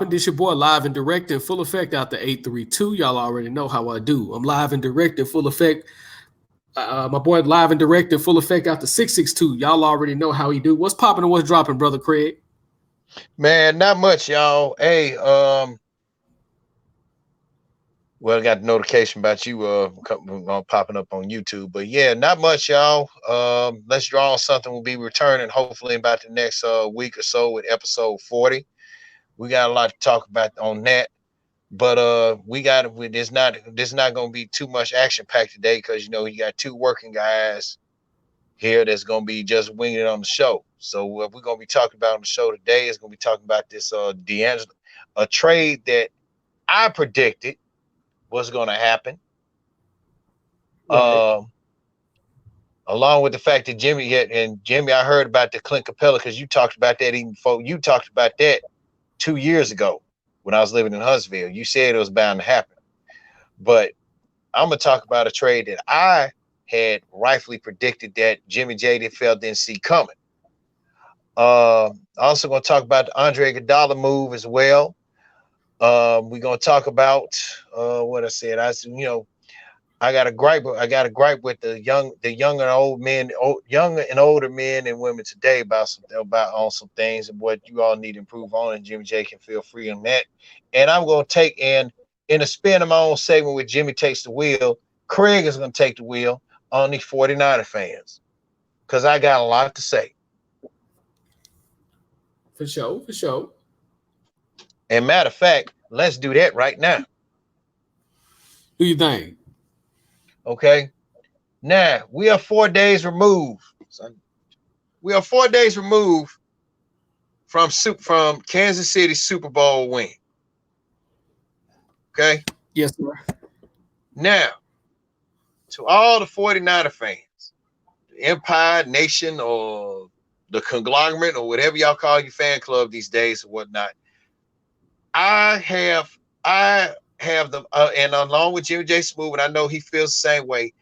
This your boy live and direct in full effect out the 832. Y'all already know how I do. I'm live and direct in full effect. My boy live and direct in full effect out the 662. Y'all already know how he do. What's popping and what's dropping, brother Craig? Man, not much, y'all. Hey, well, I got the notification about you popping up on YouTube, but yeah, not much, y'all. Let's draw on something. We'll be returning hopefully in about the next week or so with episode 40. We got a lot to talk about on that, but there's not gonna be too much action packed today because you got two working guys here that's gonna be just winging it on the show. So what we're gonna be talking about on the show today is gonna be talking about this D'Angelo, a trade that I predicted was going to happen. Right. Along with the fact that Jimmy, I heard about the Clint Capella because you talked about that even before. You talked about that 2 years ago when I was living in Huntsville. You said it was bound to happen. But I'm going to talk about a trade that I had rightfully predicted that Jimmy J didn't see coming. Also going to talk about the Andre Iguodala move as well. We're gonna talk about what I said. I got a gripe. I got a gripe with the young and old men, young and older men and women today about some things and what you all need to improve on. And Jimmy J can feel free on that. And I'm gonna take in a spin of my own segment with Jimmy takes the wheel. Craig is gonna take the wheel on the 49er fans because I got a lot to say. For sure, for sure. And matter of fact, let's do that right now. Who you think? Okay. Now we are 4 days removed. We are 4 days removed from Kansas City Super Bowl win. Okay. Yes, sir. Now, to all the 49er fans, the Empire Nation or the conglomerate or whatever y'all call your fan club these days or whatnot, I have the and along with Jimmy J Smooth, and I know he feels the same way.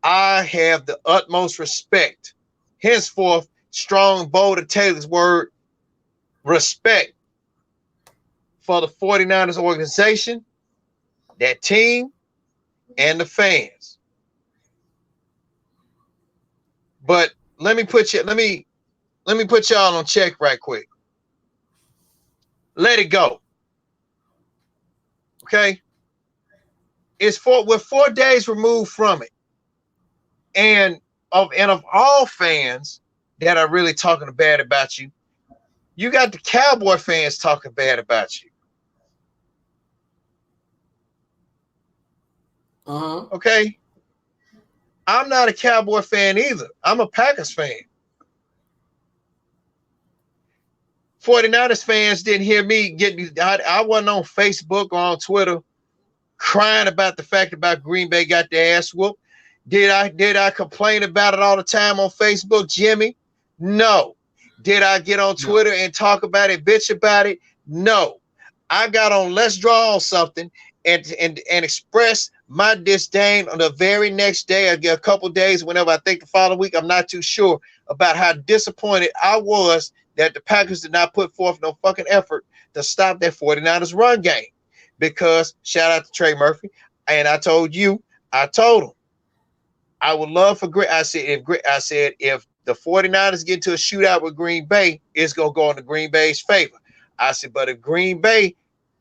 I have the utmost respect, henceforth, strong, bold, and Taylor's word, respect for the 49ers organization, that team, and the fans. But let me put y'all on check right quick. Let it go. Okay? We're 4 days removed from it. And of all fans that are really talking bad about you, you got the Cowboy fans talking bad about you. Okay? I'm not a Cowboy fan either. I'm a Packers fan. 49ers fans didn't hear me I wasn't on Facebook or on Twitter crying about the fact about Green Bay got their ass whooped. Did I complain about it all the time on Facebook, Jimmy? No. Did I get on Twitter and talk about it, bitch about it? No. I got on Let's Draw on something and express my disdain on the very next day, a couple days, whenever I think the following week, I'm not too sure, about how disappointed I was that the Packers did not put forth no fucking effort to stop that 49ers run game. Because shout out to Trey Murphy, and I told him, I would love for I said if the 49ers get to a shootout with Green Bay, it's gonna go in the Green Bay's favor. I said, but if Green Bay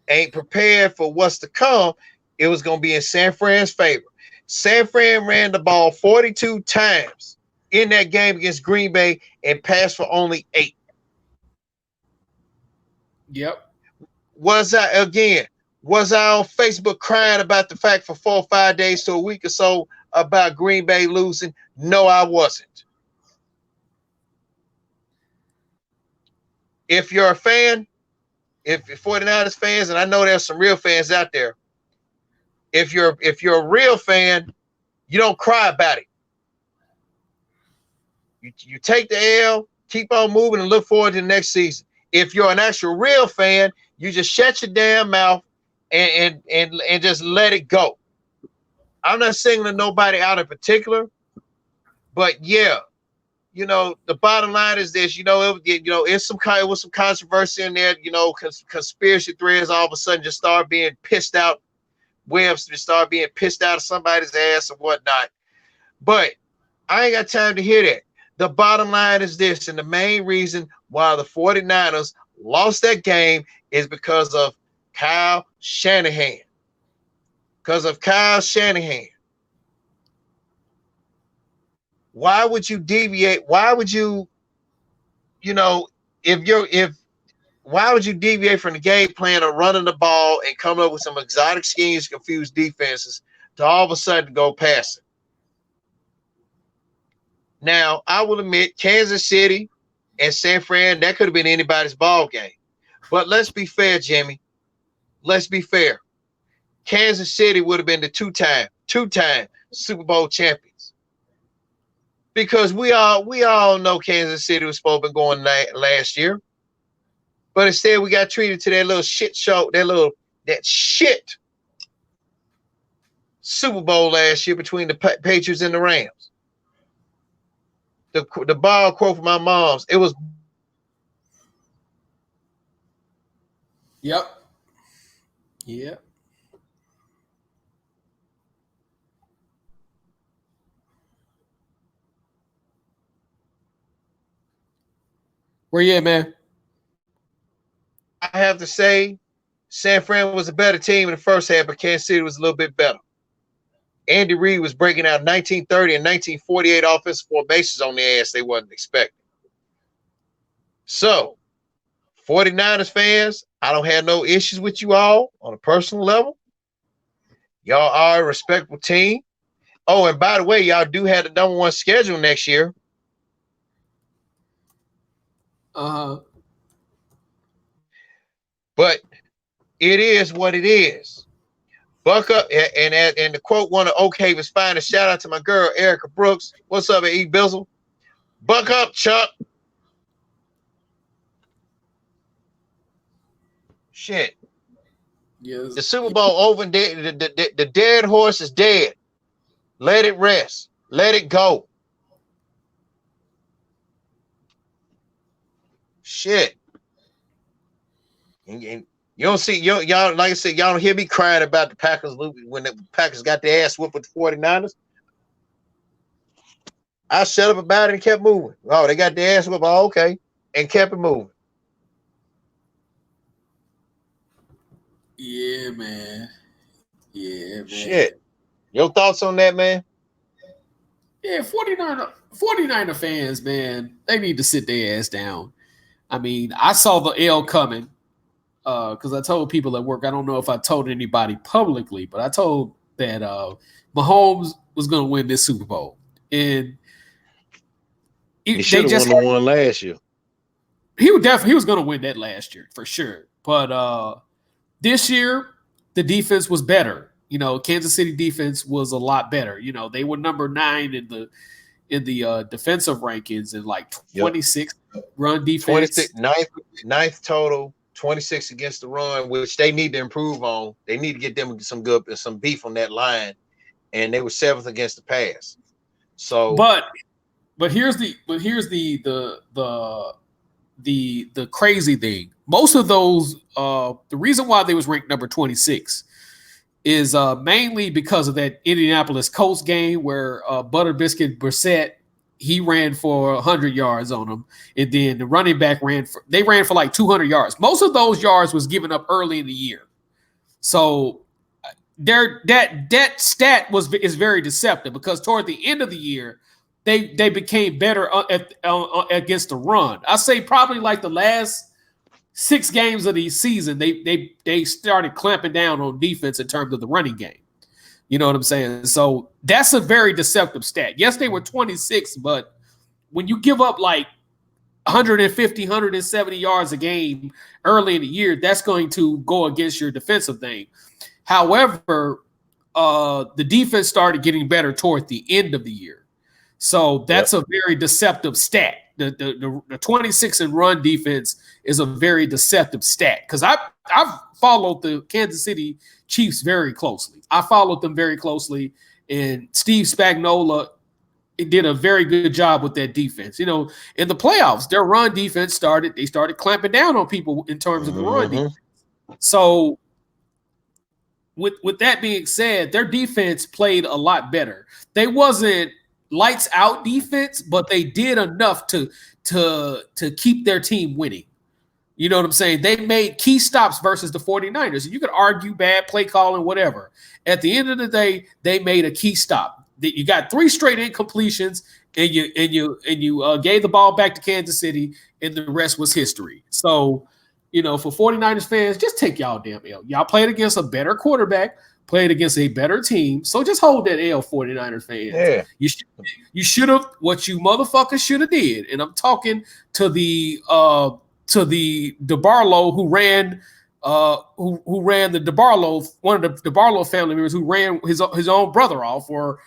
ain't prepared for what's to come, it was gonna be in San Fran's favor. San Fran ran the ball 42 times in that game against Green Bay and passed for only 8. Yep. Was I on Facebook crying about the fact for 4 or 5 days to a week or so about Green Bay losing? No, I wasn't. If you're a fan, if you're 49ers fans, and I know there's some real fans out there, if you're a real fan, you don't cry about it. You take the L, keep on moving, and look forward to the next season. If you're an actual real fan, you just shut your damn mouth and just let it go. I'm not singling nobody out in particular, but yeah, the bottom line is this. It was some controversy in there. Conspiracy threads all of a sudden just start being pissed out. Webs just start being pissed out of somebody's ass or whatnot. But I ain't got time to hear that. The bottom line is this, and the main reason why the 49ers lost that game is because of Kyle Shanahan. Because of Kyle Shanahan. Why would you deviate? Why would you, why would you deviate from the game plan of running the ball and coming up with some exotic schemes to confuse defenses to all of a sudden go passing? Now, I will admit, Kansas City and San Fran, that could have been anybody's ball game. But let's be fair, Jimmy. Let's be fair. Kansas City would have been the two-time Super Bowl champions. Because we all know Kansas City was supposed to be going last year. But instead, we got treated to that little shit show, that shit Super Bowl last year between the Patriots and the Rams. The ball quote from my mom's, it was. Yep. Where you at, man? I have to say, San Fran was a better team in the first half, but Kansas City was a little bit better. Andy Reid was breaking out 1930 and 1948 offensive formations on their ass they wasn't expecting. So, 49ers fans, I don't have no issues with you all on a personal level. Y'all are a respectable team. Oh, and by the way, y'all do have the number one schedule next year. Uh-huh. But it is what it is. Buck up, and the quote one of Oak Haven's finest. Shout out to my girl Erica Brooks. What's up, E Bizzle? Buck up, Chuck. Shit. Yes. The Super Bowl over. The dead horse is dead. Let it rest. Let it go. Shit. And you don't see y'all, like I said, y'all don't hear me crying about the Packers when the Packers got their ass whooped with the 49ers. I shut up about it and kept moving. Oh, they got their ass whooped. Oh, okay. And kept it moving. Yeah, man. Shit. Your thoughts on that, man? Yeah, 49er fans, man, they need to sit their ass down. I mean, I saw the L coming because I told people at work, I don't know if I told anybody publicly, but I told that Mahomes was going to win this Super Bowl. And he should have won the one last year. He was going to win that last year for sure. But this year, the defense was better. Kansas City defense was a lot better. They were number 9 in the defensive rankings and like 26 run defense. 26, ninth total, 26 against the run, which they need to improve on. They need to get them some beef on that line, and they were 7th against the pass. So, but here's the crazy thing. Most of those, the reason why they was ranked number 26 is mainly because of that Indianapolis Colts game where Butter Biscuit Brissett, he ran for 100 yards on them, and then the running back ran for like 200 yards. Most of those yards was given up early in the year, so that stat is very deceptive because toward the end of the year they became better against the run. I say probably like the last 6 games of the season, they started clamping down on defense in terms of the running game. You know what I'm saying? So that's a very deceptive stat. Yes, they were 26, but when you give up like 150, 170 yards a game early in the year, that's going to go against your defensive thing. However, the defense started getting better toward the end of the year. So that's a very deceptive stat. The 26 and run defense is a very deceptive stat because I've followed the Kansas City Chiefs very closely. I followed them very closely, and Steve Spagnuolo, it did a very good job with that defense. You know, in the playoffs, their run defense started clamping down on people in terms of the run defense. So with that being said, their defense played a lot better. They wasn't lights out defense, but they did enough to keep their team winning. You know what I'm saying? They made key stops versus the 49ers. You could argue bad play calling, whatever. At the end of the day, they made a key stop. You got 3 straight incompletions, and you gave the ball back to Kansas City, and the rest was history. So, you know, for 49ers fans, just take y'all damn L. Y'all played against a better quarterback, played against a better team. So just hold that L, 49ers fans. Yeah. You should have what you motherfuckers should have did. And I'm talking to the DeBarlo who ran the DeBarlo, one of the DeBarlo family members who ran his own brother off, or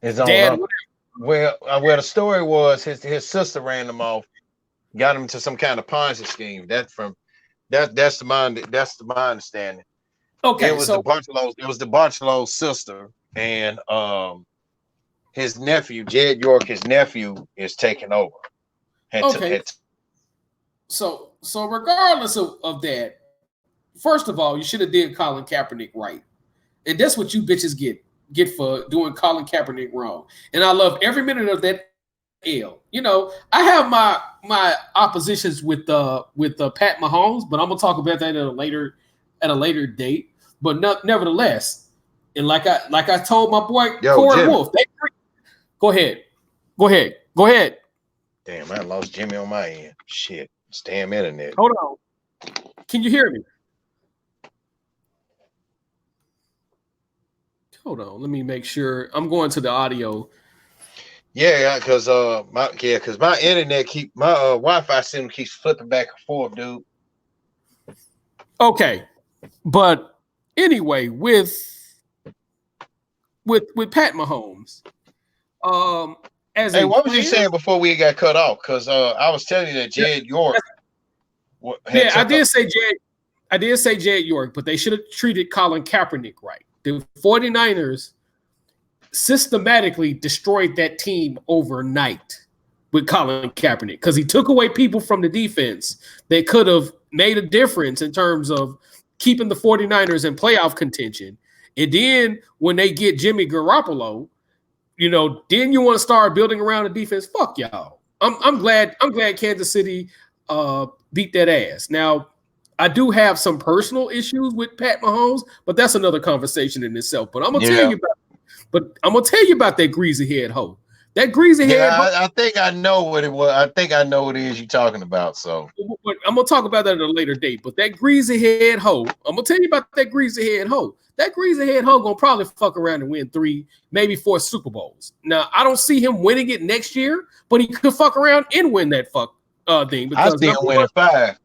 his own dad. Well, the story was his sister ran him off, got him to some kind of Ponzi scheme. That's my understanding. Okay, it was the Bartolo's sister, and his nephew, Jed York, his nephew is taking over. So regardless of that, first of all, you should have did Colin Kaepernick right. And that's what you bitches get for doing Colin Kaepernick wrong. And I love every minute of that L. You know, I have my oppositions with Pat Mahomes, but I'm gonna talk about that at a later date. But nevertheless, and like I told my boy Corey Wolf, go ahead. Damn, I lost Jimmy on my end. Shit. It's damn internet. Hold on. Can you hear me? Hold on. Let me make sure. I'm going to the audio. Yeah, because my internet my Wi-Fi signal keeps flipping back and forth, dude. Okay, but anyway, with Pat Mahomes, what was you saying before we got cut off? Because I was telling you that Jed York. I did say Jed York, but they should have treated Colin Kaepernick right. The 49ers systematically destroyed that team overnight with Colin Kaepernick because he took away people from the defense that could have made a difference in terms of keeping the 49ers in playoff contention. And then when they get Jimmy Garoppolo, you know, then you want to start building around the defense. Fuck y'all. I'm glad Kansas City beat that ass. Now, I do have some personal issues with Pat Mahomes, but that's another conversation in itself. But I'm gonna tell you about that greasy head hoe. That greasy head hoe. I think I know what it was. I think I know what it is you're talking about. So I'm gonna talk about that at a later date. But that greasy head hoe, I'm gonna tell you about that greasy head hoe. That greasy head hoe gonna probably fuck around and win 3, maybe 4 Super Bowls. Now I don't see him winning it next year, but he could fuck around and win that thing. Because I see him winning 5.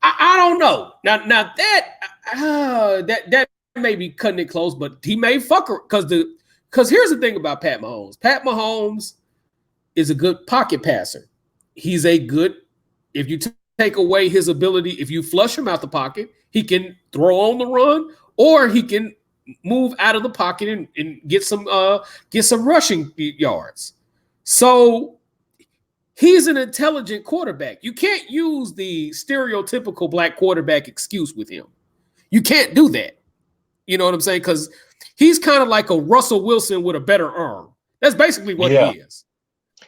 I don't know. Now that may be cutting it close, but he may fuck her because here's the thing about Pat Mahomes. Pat Mahomes is a good pocket passer. He's a good, if you take away his ability, if you flush him out the pocket, he can throw on the run, or he can move out of the pocket and get some rushing yards. So he's an intelligent quarterback. You can't use the stereotypical black quarterback excuse with him. You can't do that. You know what I'm saying? Because he's kind of like a Russell Wilson with a better arm. That's basically what he is.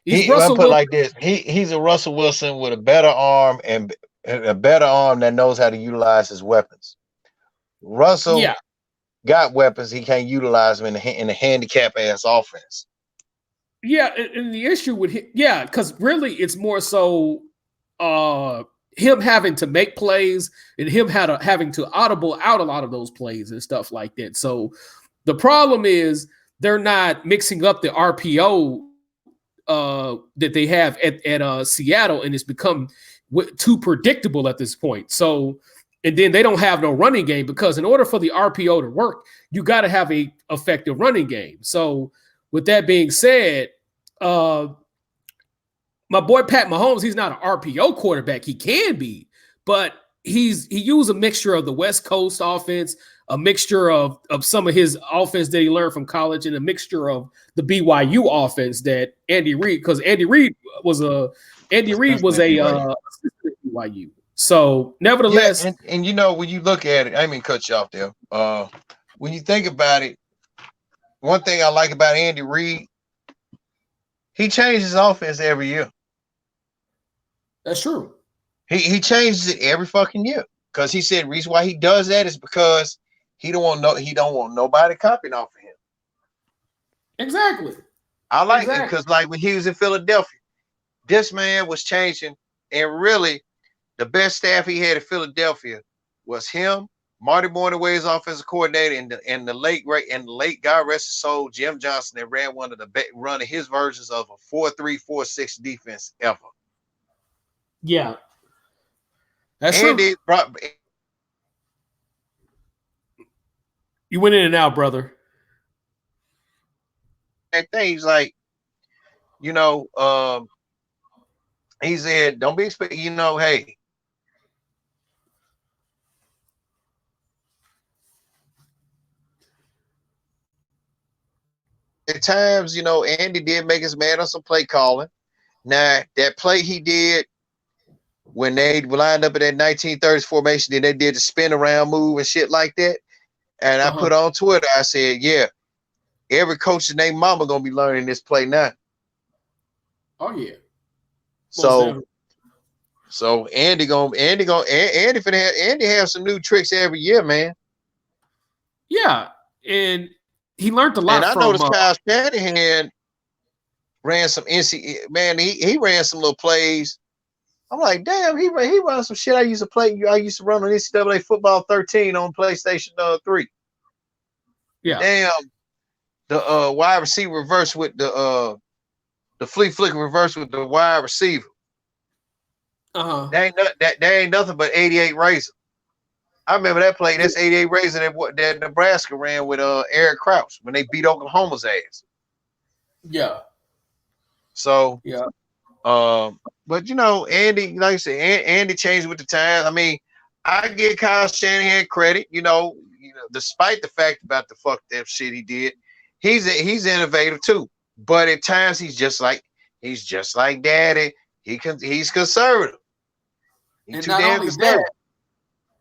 He's like this. He's a Russell Wilson with a better arm and a better arm that knows how to utilize his weapons. Russell got weapons. He can't utilize them in a handicap ass offense. Yeah, and the issue with him, because really it's more so him having to make plays and him having to audible out a lot of those plays and stuff like that. So the problem is they're not mixing up the RPO that they have at Seattle, and it's become too predictable at this point. So, and then they don't have no running game, because in order for the RPO to work, you got to have a effective running game. So with that being said, my boy Pat Mahomes, he's not an RPO quarterback. He can be, but he used a mixture of the West Coast offense, a mixture of some of his offense that he learned from college and a mixture of the BYU offense that Andy Reid, because Andy Reid was a assistant at BYU. So nevertheless, and you know, when you look at it, I mean, cut you off there. When you think about it, one thing I like about Andy Reid, he changes his offense every year. That's true. He changes it every fucking year because he said the reason why he does that is because he don't want nobody copying off of him. Exactly. I like it because like when he was in Philadelphia, this man was changing, and really the best staff he had in Philadelphia was him, Marty Morningway's offensive coordinator, and the late God rest his soul, Jim Johnson, that ran one of his versions of a 4-3, 4-6 defense ever. Yeah. That's Andy true. You went in and out, brother. And things like, you know, he said, don't be expecting, you know, hey. At times, you know, Andy did make us mad on some play calling. Now, that play he did when they lined up in that 1930s formation, then they did the spin around move and shit like that. And I put on Twitter, I said, yeah, every coach's named mama gonna be learning this play now. Oh yeah. So Andy has some new tricks every year, man. Yeah, and he learned a lot. And I noticed Kyle Shanahan ran some man. He ran some little plays. I'm like, damn, he ran some shit I used to play. I used to run on NCAA Football 13 on PlayStation 3. Yeah. Damn, the wide receiver reverse with the flea flicker reverse with the wide receiver. That ain't nothing but 88 Razor. I remember that play. That's 88 Razor that Nebraska ran with Eric Crouch when they beat Oklahoma's ass. Yeah. So yeah. But you know, Andy, like I said, Andy changed with the times. I mean, I give Kyle Shanahan credit. You know, despite the fact about the fucked up shit he did, he's innovative too. But at times he's just like Daddy. He's conservative. He's too damn conservative.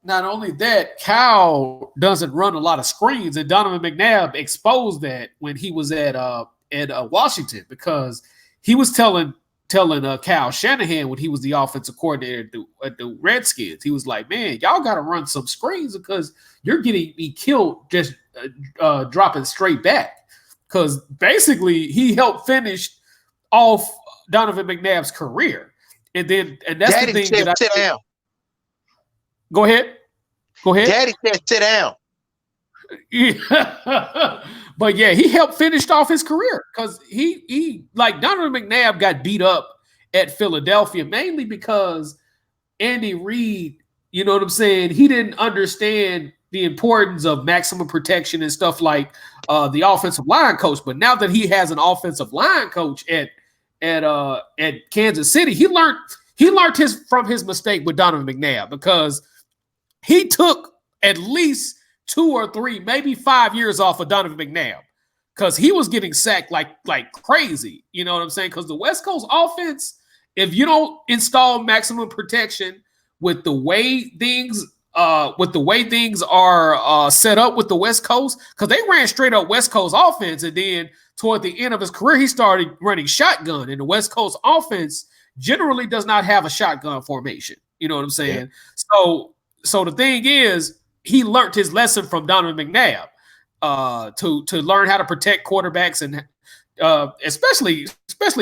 Not only that, Cal doesn't run a lot of screens, and Donovan McNabb exposed that when he was at Washington, because he was telling Cal Shanahan when he was the offensive coordinator at the Redskins, he was like, man, y'all got to run some screens because you're getting me killed just dropping straight back. Because basically he helped finish off Donovan McNabb's career. And that's Daddy the thing that sit down. Go ahead. Daddy said sit down. Yeah. But yeah, he helped finish off his career because he like Donovan McNabb got beat up at Philadelphia mainly because Andy Reid, you know what I'm saying, he didn't understand the importance of maximum protection and stuff like the offensive line coach. But now that he has an offensive line coach at Kansas City, he learned from his mistake with Donovan McNabb, because he took at least 2 or 3, maybe 5 years off of Donovan McNabb because he was getting sacked like crazy. You know what I'm saying? Because the West Coast offense, if you don't install maximum protection with the way things are set up with the West Coast, because they ran straight up West Coast offense, and then toward the end of his career, he started running shotgun, and the West Coast offense generally does not have a shotgun formation. You know what I'm saying? Yeah. So the thing is, he learned his lesson from Donovan McNabb to learn how to protect quarterbacks, and especially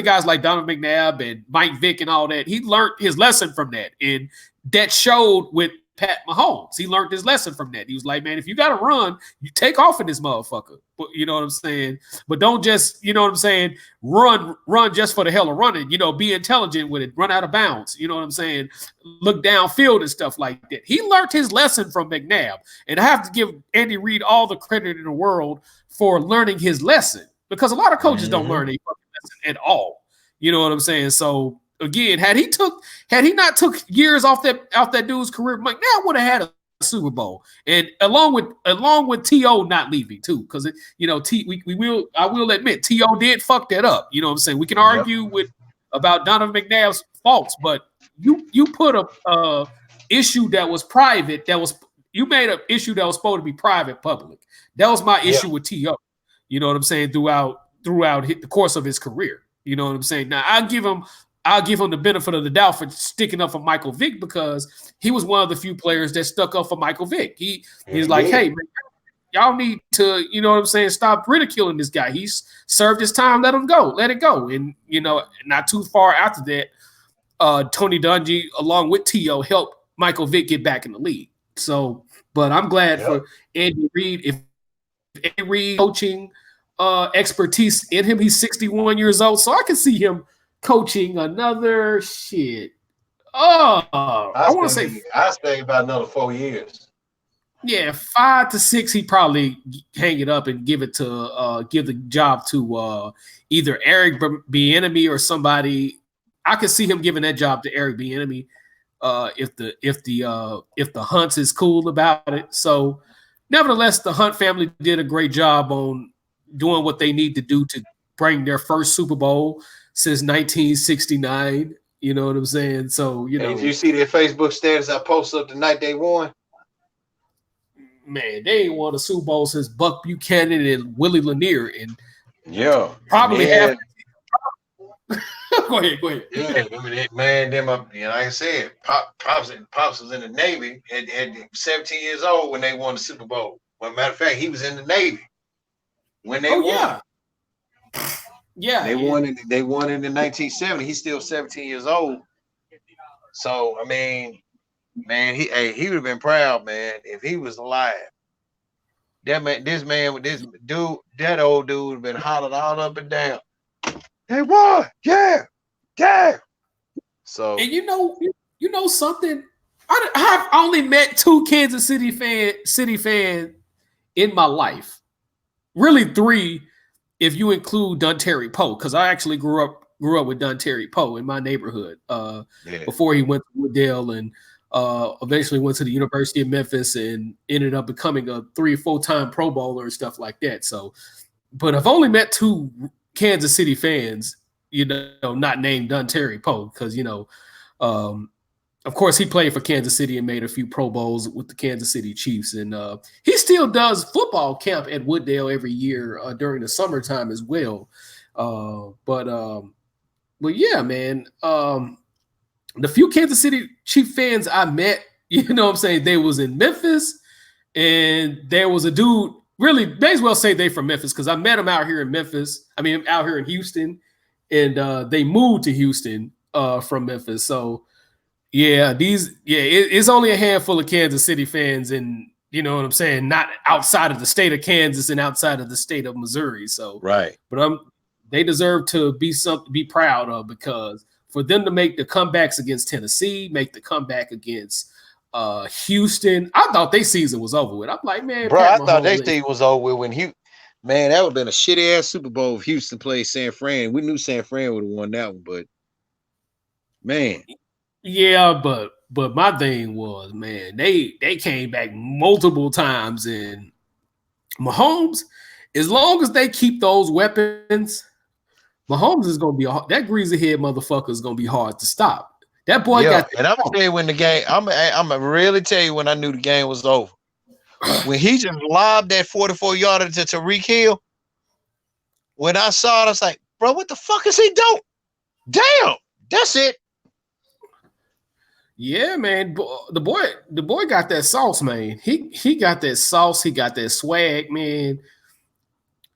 guys like Donovan McNabb and Mike Vick and all that. He learned his lesson from that, and that showed with Pat Mahomes. He learned his lesson from that. He was like, man, if you got to run, you take off in this motherfucker. You know what I'm saying? But don't just, you know what I'm saying, run just for the hell of running. You know, be intelligent with it. Run out of bounds. You know what I'm saying? Look downfield and stuff like that. He learned his lesson from McNabb. And I have to give Andy Reid all the credit in the world for learning his lesson, because a lot of coaches don't learn a lesson at all. You know what I'm saying? So again, had he not took years off that dude's career, McNabb would have had a Super Bowl, and along with T.O. not leaving too, because I will admit T.O. did fuck that up. You know what I'm saying? We can argue about Donovan McNabb's faults, but you put a issue that was private, you made an issue that was supposed to be private public. That was my issue with T.O. You know what I'm saying? Throughout the course of his career. You know what I'm saying? Now I'll give him the benefit of the doubt for sticking up for Michael Vick, because he was one of the few players that stuck up for Michael Vick. He's like, hey, man, y'all need to, you know what I'm saying, stop ridiculing this guy. He's served his time. Let it go. And, not too far after that, Tony Dungy, along with T.O., helped Michael Vick get back in the league. So, but I'm glad for Andy Reid. If Andy Reid coaching expertise in him, he's 61 years old, so I can see him coaching another shit. I want to say I stay about another 4 years. Yeah, 5 to 6. He probably hang it up and give the job to either Eric Bieniemy or somebody. I could see him giving that job to Eric Bieniemy if the Hunts is cool about it. So, nevertheless, the Hunt family did a great job on doing what they need to do to bring their first Super Bowl since 1969. You know what I'm saying? So, And if you see their Facebook status I posted up the night they won, man, they ain't won a Super Bowl since Buck Buchanan and Willie Lanier, and probably have. Go ahead. Yeah, man, them up. Like I said, Pops was in the Navy at 17 years old when they won the Super Bowl. Well, matter of fact, he was in the Navy when they won. Yeah, they won in 1970. He's still 17 years old. So I mean, man, he would have been proud, man, if he was alive. That old dude would have been hollering all up and down. They won, yeah. So, and you know something, I have only met 2 Kansas City fans in my life. Really 3, if you include Dontari Poe, because I actually grew up with Dontari Poe in my neighborhood before he went to Woodale and eventually went to the University of Memphis and ended up becoming a 3 or 4-time Pro Bowler and stuff like that. So, but I've only met 2 Kansas City fans, not named Dontari Poe, because of course he played for Kansas City and made a few Pro Bowls with the Kansas City Chiefs, and he still does football camp at Wooddale every year during the summertime as well. But yeah, man, the few Kansas City Chief fans I met, you know what I'm saying, they was in Memphis, and there was a dude. Really, may as well say they from Memphis, because I met them out here in Memphis. I mean, out here in Houston, and they moved to Houston from Memphis. So, it's only a handful of Kansas City fans, and you know what I'm saying, not outside of the state of Kansas and outside of the state of Missouri. So, right, but they deserve to be proud of, because for them to make the comebacks against Tennessee, make the comeback against Houston, I thought their season was over with. I'm like, man, bro, I thought their season was over with when man, that would have been a shitty ass Super Bowl if Houston played San Fran. We knew San Fran would have won that one, but man, yeah, but my thing was, man, they came back multiple times, and Mahomes, as long as they keep those weapons, Mahomes is gonna be that greasy head motherfucker is gonna be hard to stop. That boy got. And I'm gonna tell you when the game. I'm gonna really tell you when I knew the game was over. When he just lobbed that 44-yarder to Tyreek Hill. When I saw it, I was like, "Bro, what the fuck is he doing? Damn, that's it." Yeah, man. The boy got that sauce, man. He got that sauce. He got that swag, man.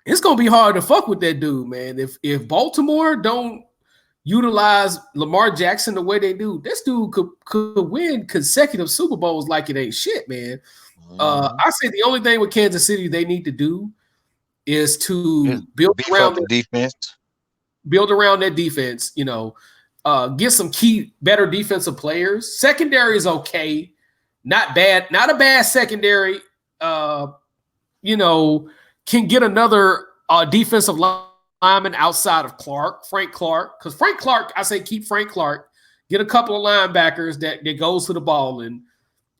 It's gonna be hard to fuck with that dude, man. If Baltimore don't utilize Lamar Jackson the way they do, this dude could win consecutive Super Bowls like it ain't shit, man. I say the only thing with Kansas City they need to do is to build around the defense. Build around their defense, get some key better defensive players. Secondary is okay, not bad, not a bad secondary. Can get another defensive lineman outside of Frank Clark, because Frank Clark, I say keep Frank Clark, get a couple of linebackers that goes to the ball, and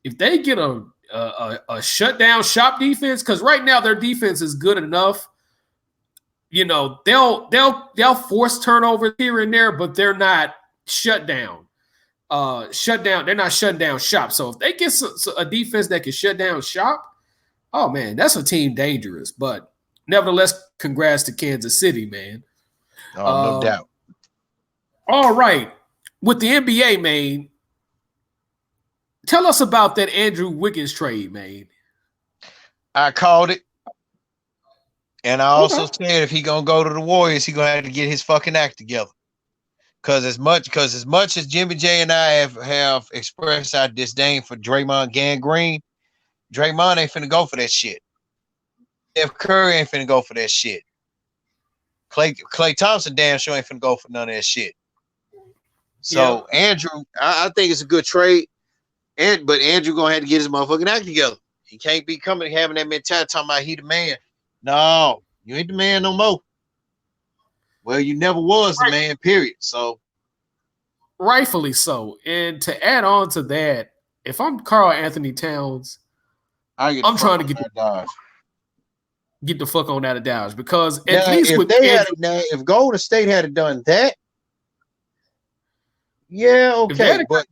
if they get a a shutdown shop defense, because right now their defense is good enough. You know, they'll force turnovers here and there, but they're not shut down. They're not shutting down shop. So if they get a defense that can shut down shop, oh man, that's a team dangerous. But nevertheless, congrats to Kansas City, man. Oh, no doubt. All right. With the NBA, man, tell us about that Andrew Wiggins trade, man. I called it. And I also said if he gonna go to the Warriors, he gonna have to get his fucking act together. Because as much as Jimmy J and I have expressed our disdain for Draymond Green, Draymond ain't finna go for that shit. Steph Curry ain't finna go for that shit. Klay Thompson damn sure ain't finna go for none of that shit. So Andrew, I think it's a good trade. But Andrew gonna have to get his motherfucking act together. He can't be having that mentality talking about he the man. No, you ain't the man no more. Well, you never was the man, period. So rightfully so. And to add on to that, if I'm Karl Anthony Towns, I'm trying to get the fuck on out of Dodge, because at least if Golden State had done that, yeah, okay. But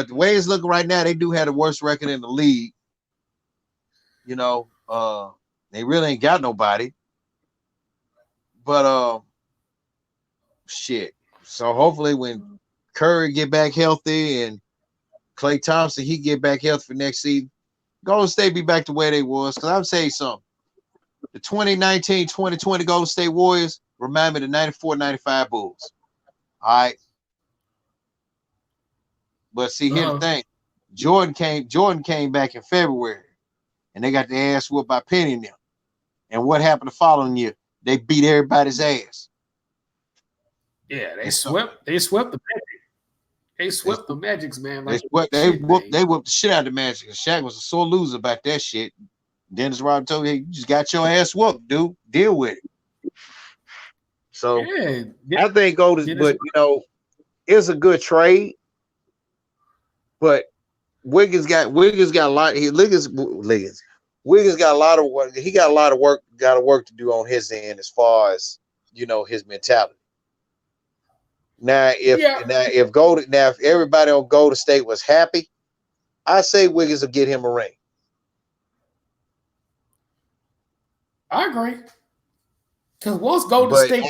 the way it's looking right now, they do have the worst record in the league. You know, they really ain't got nobody. But shit. So hopefully when Curry get back healthy and Klay Thompson he get back healthy for next season, Golden State be back to where they was. Because I'm saying something. The 2019-2020 Golden State Warriors remind me of the 94-95 Bulls. All right. But see, here's the thing. Jordan came back in February, and they got their ass whooped by Penny and them. And what happened the following year? They beat everybody's ass. Yeah, they swept the Magic. They swept the Magics, man. Like they whooped the shit out of the Magic. Shaq was a sore loser about that shit. Dennis Rodman told me, hey, you just got your ass whooped, dude. Deal with it. So I think but you know, it's a good trade. But Wiggins got a lot. Wiggins got a lot of work. He got a lot of work. Got work to do on his end as far as you know his mentality. Now, if everybody on Golden State was happy, I say Wiggins will get him a ring. I agree. Because once Golden State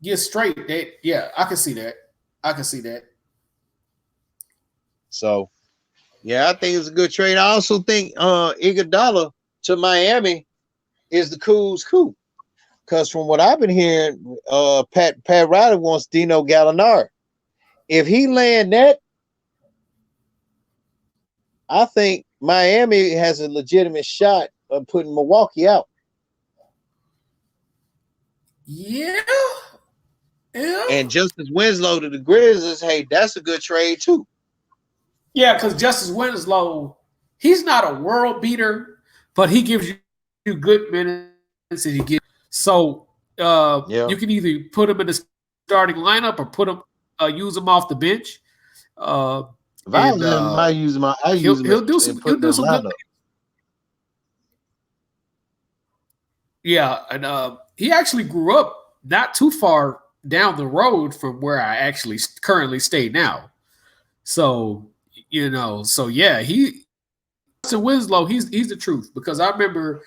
gets straight, I can see that. So, yeah, I think it's a good trade. I also think Iguodala to Miami is the cool's coup. Because from what I've been hearing, Pat Riley wants Dino Gallinari. If he land that, I think Miami has a legitimate shot of putting Milwaukee out. Yeah. And Justice Winslow to the Grizzlies, hey, that's a good trade too. Yeah, because Justice Winslow, he's not a world beater, but he gives you good minutes. And he gives, so you can either put him in the starting lineup or use him off the bench. I use him. He'll do some good. Yeah, and he actually grew up not too far down the road from where I actually currently stay now. So, you know, Winslow, he's the truth, because I remember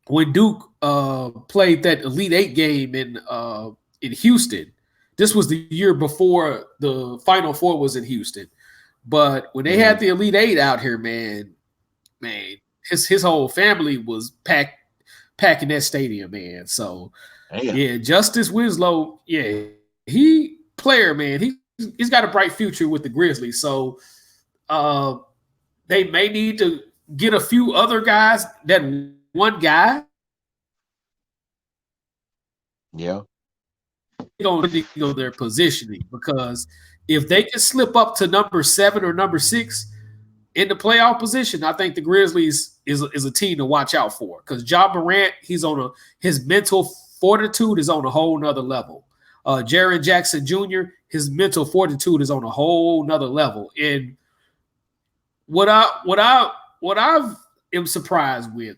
when Duke played that Elite Eight game in Houston. This was the year before the Final Four was in Houston. But when they had the Elite Eight out here, man, his whole family was packing that stadium, man. So Justice Winslow, he player, man. He's got a bright future with the Grizzlies. So they may need to get a few other guys. That one guy, don't know their positioning, because if they can slip up to number 7 or number 6 in the playoff position, I think the Grizzlies is a team to watch out for. Because Ja Morant, his mental fortitude is on a whole nother level. Jaren Jackson Jr., his mental fortitude is on a whole nother level. And what I am surprised with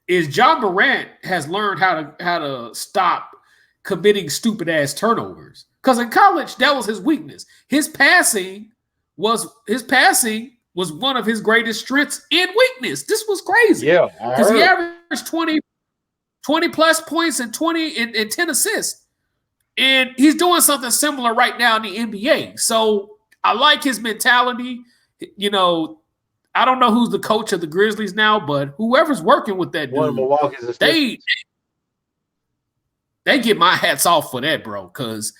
is John Morant has learned how to stop committing stupid ass turnovers. Because in college, that was his weakness. His passing was one of his greatest strengths and weakness. This was crazy. Yeah, because he averaged 20 plus points and 10 assists. And he's doing something similar right now in the NBA. So I like his mentality. You know, I don't know who's the coach of the Grizzlies now, but whoever's working with that dude, they get my hats off for that, bro. Because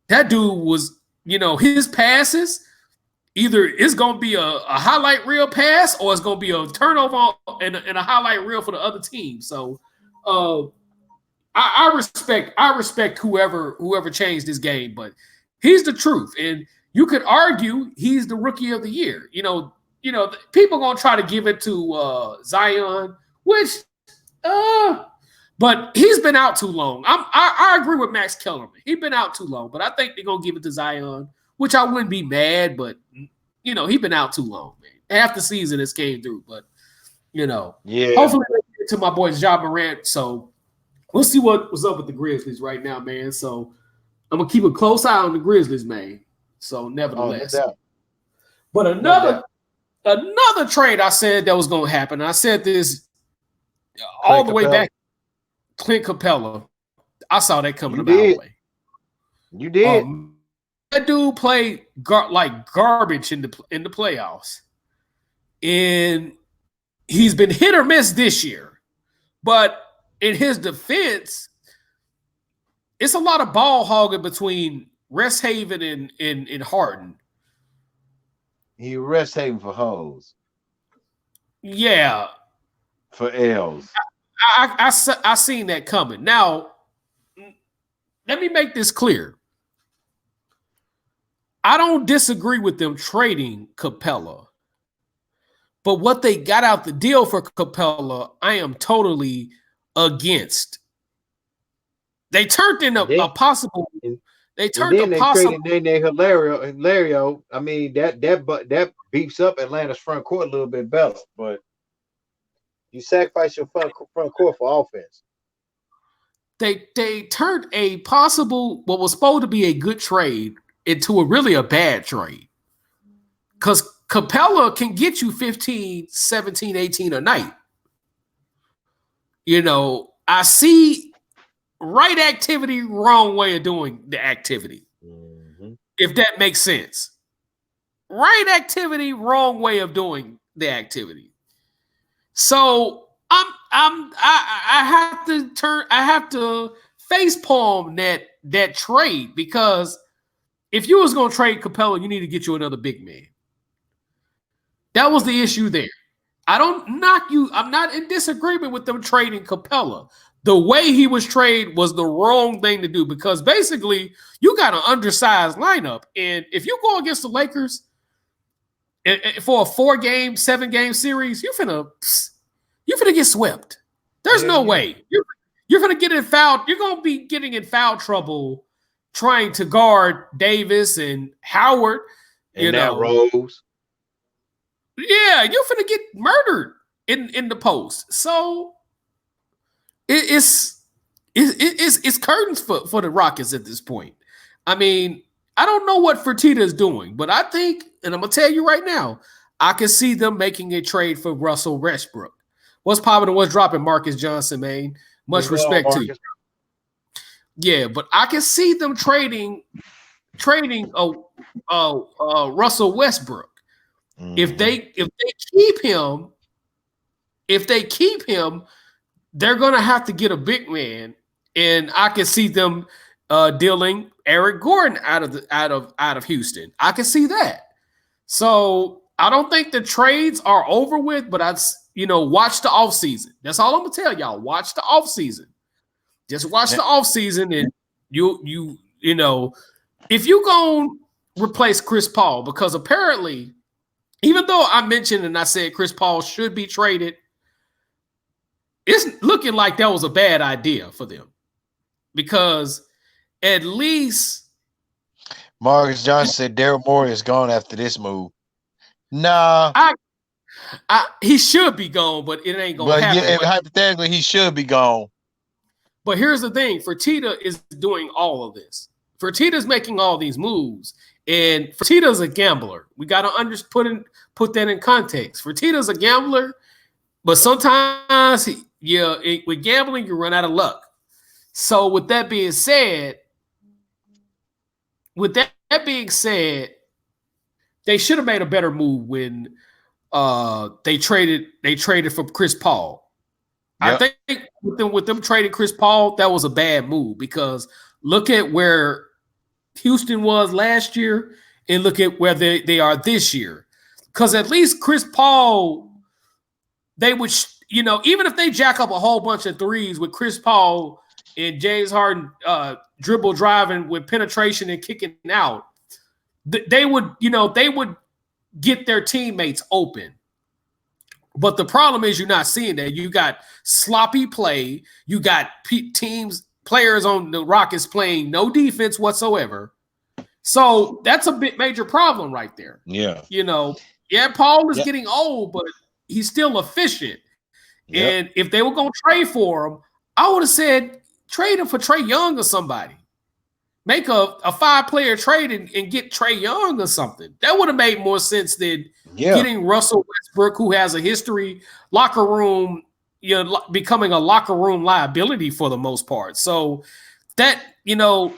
that dude was, you know, his passes, either it's going to be a highlight reel pass or it's going to be a turnover and a highlight reel for the other team. So I respect whoever changed this game, but he's the truth. And you could argue he's the rookie of the year. You know, people are going to try to give it to Zion, which but he's been out too long. I agree with Max Kellerman. He's been out too long, but I think they're going to give it to Zion, which I wouldn't be mad, but, you know, he's been out too long, man. Half the season has came through, but, you know, hopefully they get it to my boy Ja Morant. So we'll see what's up with the Grizzlies right now, man. So I'm going to keep a close eye on the Grizzlies, man. So nevertheless. But another trade I said that was going to happen. I said this all the way back. Clint Capella. I saw that coming about way. You did. That dude played like garbage in the playoffs. And he's been hit or miss this year. But in his defense, it's a lot of ball hogging between Rest Haven and Harden. He Rest Haven for hoes. Yeah. For L's. I seen that coming. Now, let me make this clear. I don't disagree with them trading Capella. But what they got out the deal for Capella, I am totally against. They turned in a possible. They turned a possible. Then they Hilario. I mean that beefs up Atlanta's front court a little bit better, but you sacrifice your front court for offense. They turned a possible what was supposed to be a good trade into a bad trade. Because Capella can get you 15, 17, 18 a night. You know, I see right activity, wrong way of doing the activity. Mm-hmm. If that makes sense. Right activity, wrong way of doing the activity. So I have to face palm that trade, because if you was gonna trade Capella, you need to get you another big man. That was the issue there. I don't knock you. I'm not in disagreement with them trading Capella. The way he was traded was the wrong thing to do, because basically you got an undersized lineup, and if you go against the Lakers for a 4-game, 7-game series, you're finna get swept. There's no way. You're gonna get in foul. You're gonna be getting in foul trouble trying to guard Davis and Howard. And that Rose. Yeah, you're gonna get murdered in the post. So it's curtains for the Rockets at this point. I mean, I don't know what Fertitta is doing, but I think, and I'm gonna tell you right now, I can see them making a trade for Russell Westbrook. What's popping and what's dropping, Marcus Johnson, man? Much respect to you. Yeah, but I can see them trading Russell Westbrook. Mm-hmm. If they keep him, they're gonna have to get a big man, and I can see them dealing Eric Gordon out of Houston. I can see that. So I don't think the trades are over with, but watch the offseason. That's all I'm gonna tell y'all. Watch the offseason. Just watch the offseason, and you know, if you gonna replace Chris Paul, because apparently, even though I mentioned and I said Chris Paul should be traded, it's looking like that was a bad idea for them, because at least Marcus Johnson said Daryl Morey is gone after this move. Nah, He should be gone, but it ain't gonna but happen. yeah, hypothetically, he should be gone. But here's the thing: Fertitta is doing all of this. Fertitta's making all these moves, and Fertitta's a gambler. We got to put that in context. Fertitta's a gambler, but sometimes, with gambling, you run out of luck. So, with that being said, they should have made a better move when they traded for Chris Paul. Yep. I think with them trading Chris Paul, that was a bad move because look at where Houston was last year and look at where they are this year. Because at least Chris Paul, they would, even if they jack up a whole bunch of threes with Chris Paul and James Harden dribble driving with penetration and kicking out, they would get their teammates open. But the problem is you're not seeing that. You got sloppy play. You got players on the Rockets playing no defense whatsoever. So that's a major problem right there. Yeah. Paul is getting old, but he's still efficient. Yep. And if they were going to trade for him, I would have said trade him for Trae Young or somebody. Make a 5-player trade and get Trae Young or something. That would have made more sense than getting Russell Westbrook, who has a history, locker room, becoming a locker room liability for the most part. So that,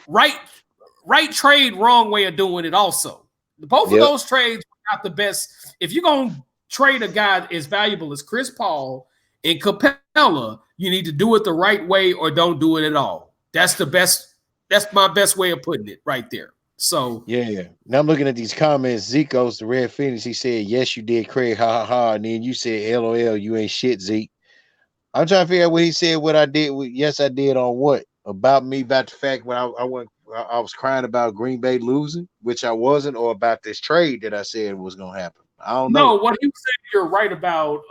right trade, wrong way of doing it also. Both of those trades were not the best. If you're going to trade a guy as valuable as Chris Paul and Capella, you need to do it the right way or don't do it at all. That's the best. That's my best way of putting it right there. So yeah. Now I'm looking at these comments. Zico's the Red Phoenix. He said, "Yes, you did, Craig. Ha ha ha." And then you said, "LOL, you ain't shit, Zeke." I'm trying to figure out what he said. What I did. Yes, I did on what about me? About the fact when I was crying about Green Bay losing, which I wasn't, or about this trade that I said was gonna happen. I don't know. No, what he was saying, you're right about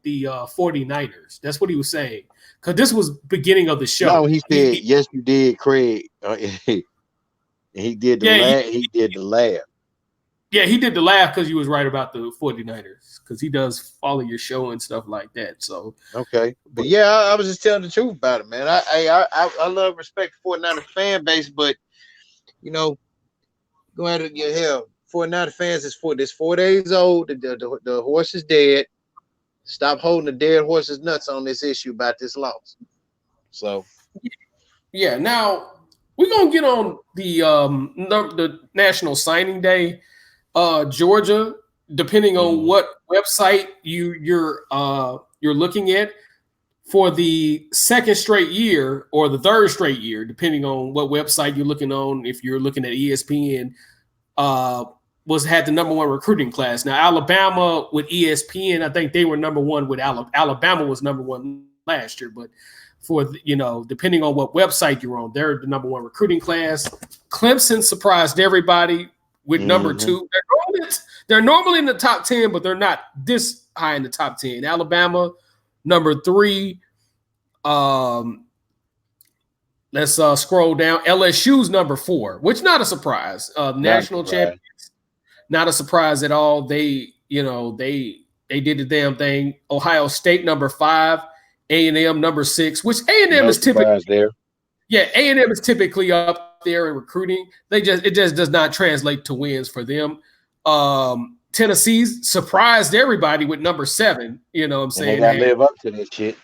the 49ers. That's what he was saying. Because this was beginning of the show. No, he said, "Yes, you did, Craig." He did the laugh. He did the laugh. Yeah, he did the laugh because he was right about the 49ers. Because he does follow your show and stuff like that. So okay, but yeah, I was just telling the truth about it, man. I love respect for 49ers fan base, but go ahead and get hell. 49ers fans is 4 days old. The horse is dead. Stop holding the dead horse's nuts on this issue about this loss. So, yeah. Now we're gonna get on the National Signing Day, Georgia. Depending on what website you're looking at for the second straight year or the third straight year, depending on what website you're looking on. If you're looking at ESPN, had the number 1 recruiting class. Now, Alabama with ESPN, I think they were number 1 with Alabama was number 1 last year. But for, depending on what website you're on, they're the number 1 recruiting class. Clemson surprised everybody with number 2. They're normally in the top 10, but they're not this high in the top 10. Alabama, number 3. Let's scroll down. LSU's number 4, which not a surprise. National champions. Not a surprise at all. They did the damn thing. Ohio State number 5, A&M number 6, which A&M is typically there. Yeah, A&M is typically up there in recruiting. It just does not translate to wins for them. Tennessee's surprised everybody with number 7. You know what I'm saying? They gotta live up to that shit.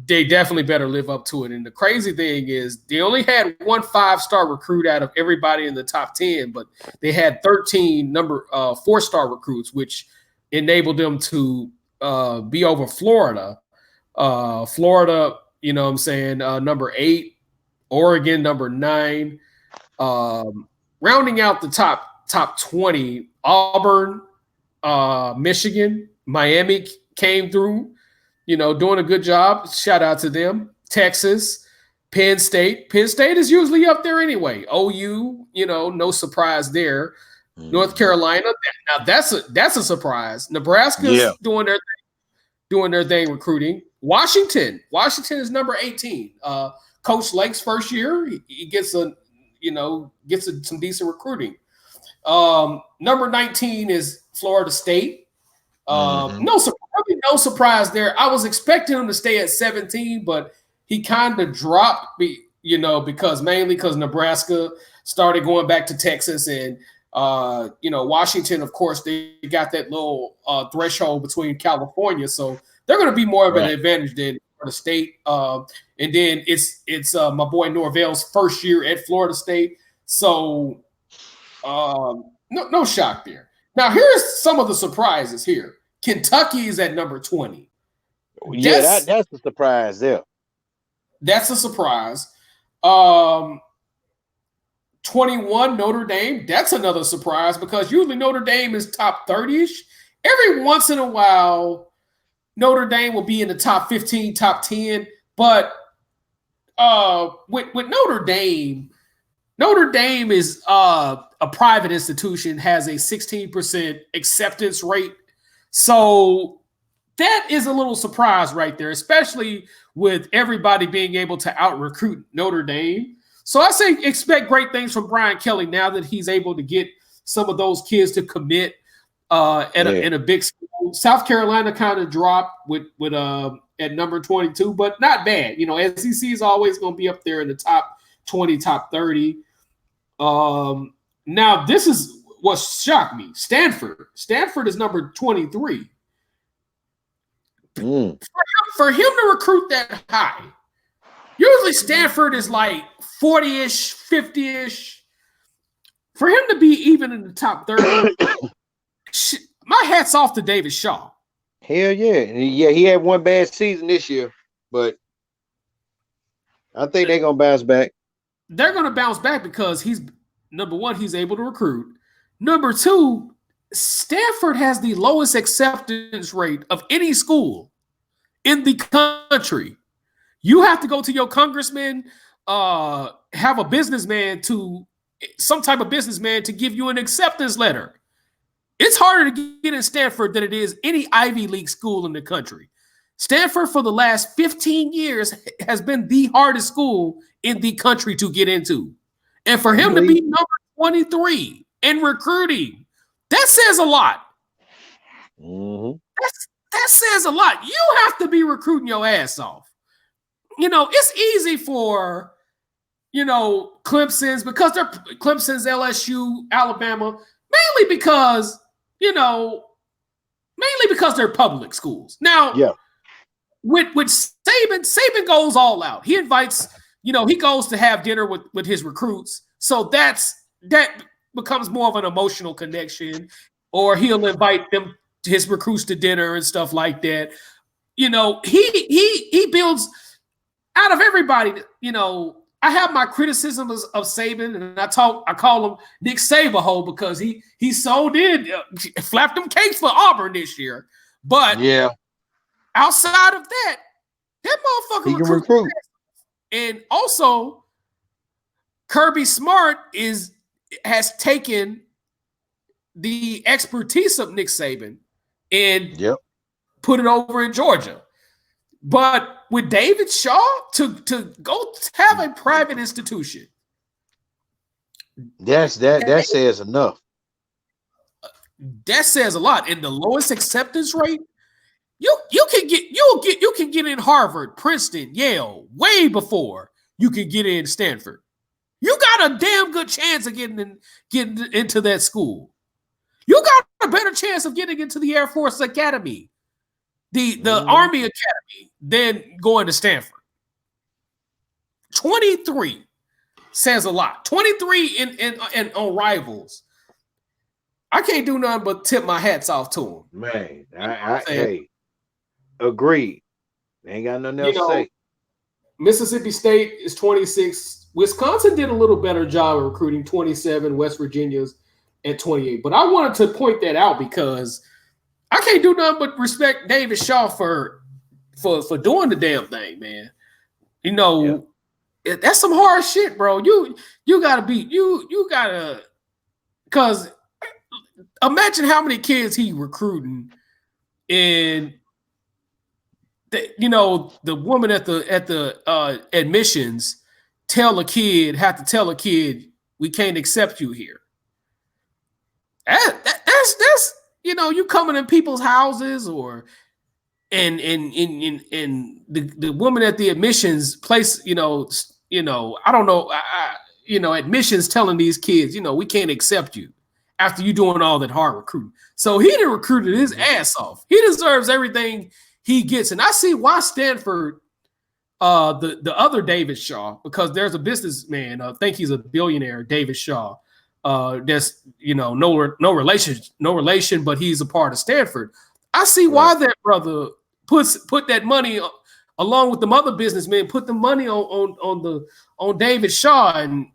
They definitely better live up to it. And the crazy thing is they only had 1 5-star recruit out of everybody in the top 10, but they had 13 4-star recruits, which enabled them to be over Florida. Florida, you know what I'm saying, number 8, Oregon, number 9. Rounding out the top 20, Auburn, Michigan, Miami came through. Doing a good job. Shout out to them. Texas, Penn State. Penn State is usually up there anyway. OU, no surprise there. North Carolina. Now that's a surprise. Nebraska's doing their thing recruiting. Washington is number 18. Coach Lake's first year, he gets some decent recruiting. Number 19 is Florida State. Mhm. No surprise there. I was expecting him to stay at 17, but he kind of dropped, because Nebraska started going back to Texas, and Washington, of course, they got that little threshold between California, so they're going to be more of an advantage than Florida State. And then it's my boy Norvell's first year at Florida State, so no shock there. Now here's some of the surprises here. Kentucky is at number 20. Yeah, that's the surprise there. That's a surprise. 21 Notre Dame. That's another surprise because usually Notre Dame is top 30-ish. Every once in a while, Notre Dame will be in the top 15, top 10. But with Notre Dame is a private institution, has a 16% acceptance rate. So that is a little surprise right there, especially with everybody being able to out-recruit Notre Dame. So I say expect great things from Brian Kelly now that he's able to get some of those kids to commit in a big school. South Carolina kind of dropped with at number 22, but not bad. SEC is always going to be up there in the top 20, top 30. Now this is what shocked me. Stanford is number 23. For him to recruit that high, usually Stanford is like 40-ish, 50-ish. For him to be even in the top 30, my hat's off to David Shaw. Hell yeah. Yeah, he had one bad season this year, but I think they're going to bounce back. They're going to bounce back because he's, number one, he's able to recruit. Number two, Stanford has the lowest acceptance rate of any school in the country. You have to go to your congressman, have a businessman some type of businessman to give you an acceptance letter. It's harder to get in Stanford than it is any Ivy League school in the country. Stanford for the last 15 years has been the hardest school in the country to get into. And for him to be number 23 in recruiting, that says a lot. Mm-hmm. That says a lot. You have to be recruiting your ass off. It's easy for, Clemson's, because they're Clemson's, LSU, Alabama, mainly because they're public schools. Now, with Saban goes all out. He invites, he goes to have dinner with his recruits. So that becomes more of an emotional connection, or he'll invite his recruits to dinner and stuff like that. He builds out of everybody. I have my criticisms of Saban, and I call him Nick Saberhole because he so did flap them cakes for Auburn this year. But outside of that motherfucker he can recruit. And also, Kirby Smart has taken the expertise of Nick Saban and put it over in Georgia. But with David Shaw to go have a private institution, that says enough. That says a lot. And the lowest acceptance rate, you can get in Harvard, Princeton, Yale way before you can get in Stanford. You got a damn good chance of getting into that school. You got a better chance of getting into the Air Force Academy, the Army Academy, than going to Stanford. 23 says a lot. 23 in on Rivals. I can't do nothing but tip my hats off to him. Man, hey, agreed. Ain't got nothing else to say. Mississippi State is 26. Wisconsin did a little better job of recruiting, 27. West Virginia's at 28. But I wanted to point that out because I can't do nothing but respect David Shaw for doing the damn thing, man. That's some hard shit, bro. You gotta, because imagine how many kids he recruiting, and the woman at the admissions have to tell a kid we can't accept you here. That's you coming in people's houses or and the woman at the admissions place, I don't know, admissions telling these kids, we can't accept you after you doing all that hard recruiting. So he done recruited his ass off. He deserves everything he gets. And I see why Stanford, the other David Shaw, because there's a businessman, I think he's a billionaire, David Shaw. That's no relation, but he's a part of Stanford. I see why that brother put that money along with the other businessmen, put the money on David Shaw and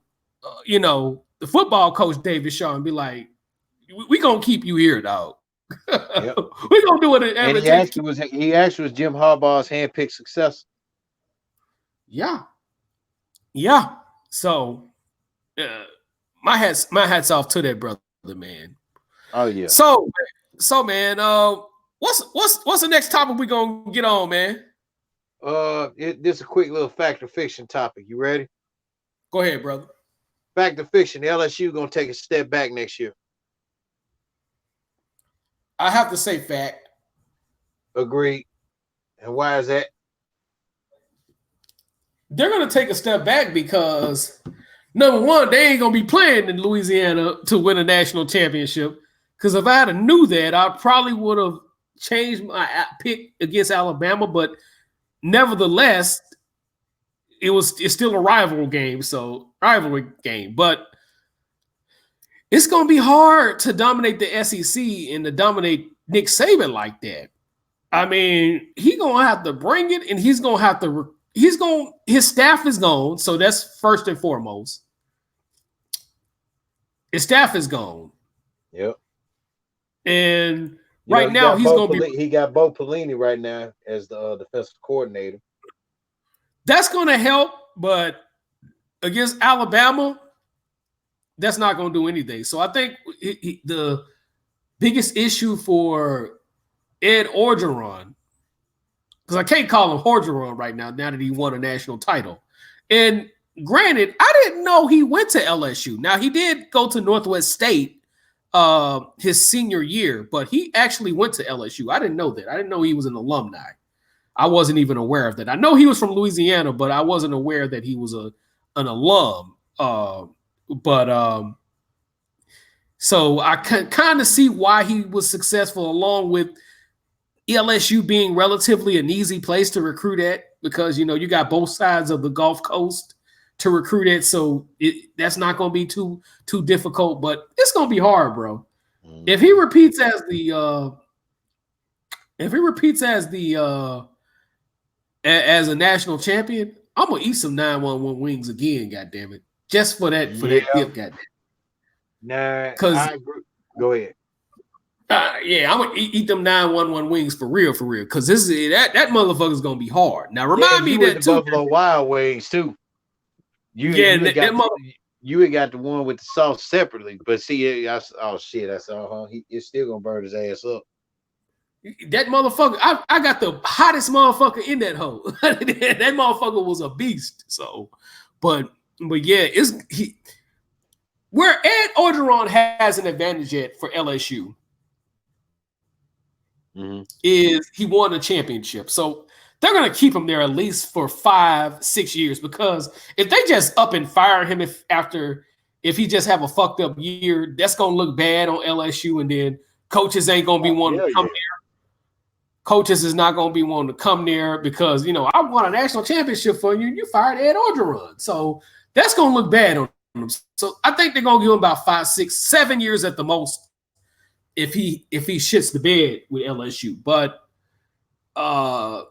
the football coach David Shaw and be like, we gonna keep you here, dog. Yep. We gonna do it. And he actually was Jim Harbaugh's handpicked successor. Yeah. So, my hats off to that brother, man. Oh yeah. So man, what's the next topic we gonna get on, man? This is a quick little fact or fiction topic. You ready? Go ahead, brother. Fact or fiction? LSU gonna take a step back next year. I have to say fact. Agreed. And why is that? They're gonna take a step back because number one, they ain't gonna be playing in Louisiana to win a national championship. Because if I had knew that, I probably would have changed my pick against Alabama. But nevertheless, it's still a rivalry game. But it's gonna be hard to dominate the SEC and to dominate Nick Saban like that. I mean, he's gonna have to bring it, and he's gonna have to. His staff is gone, so that's first and foremost. His staff is gone. Yep. And right now he's going to be. He got Bo Pelini right now as the defensive coordinator. That's going to help, but against Alabama, that's not going to do anything. So I think the biggest issue for Ed Orgeron, because I can't call him Orgeron right now that he won a national title. And granted, I didn't know he went to LSU. Now, he did go to Northwest State his senior year, but he actually went to LSU. I didn't know that. I didn't know he was an alumni. I wasn't even aware of that. I know he was from Louisiana, but I wasn't aware that he was an alum. So I can kind of see why he was successful, along with LSU being relatively an easy place to recruit at, because you got both sides of the Gulf Coast to recruit at, so that's not going to be too difficult, but it's going to be hard, bro. Mm-hmm. If he repeats as a national champion, I'm gonna eat some 911 wings again, goddamn it, just for that that dip, goddamn. Nah, because go ahead. I'm gonna eat them 911 wings for real, because this is that motherfucker's gonna be hard. Now remind me that too. Buffalo Wild Wings too. You had got the one with the sauce separately, but see, it's still gonna burn his ass up. That motherfucker, I got the hottest motherfucker in that hole. That motherfucker was a beast. So, but yeah, where Ed Orgeron has an advantage at for LSU is he won a championship. So they're going to keep him there at least for 5-6 years, because if they just up and fire him if he just have a fucked up year, that's going to look bad on LSU, and then coaches ain't going to be wanting to come there. Coaches is not going to be wanting to come there because, I won a national championship for you and you fired Ed Orgeron. So that's going to look bad on them. So I think they're going to give him about 5, 6, 7 years at the most if he shits the bed with LSU. But I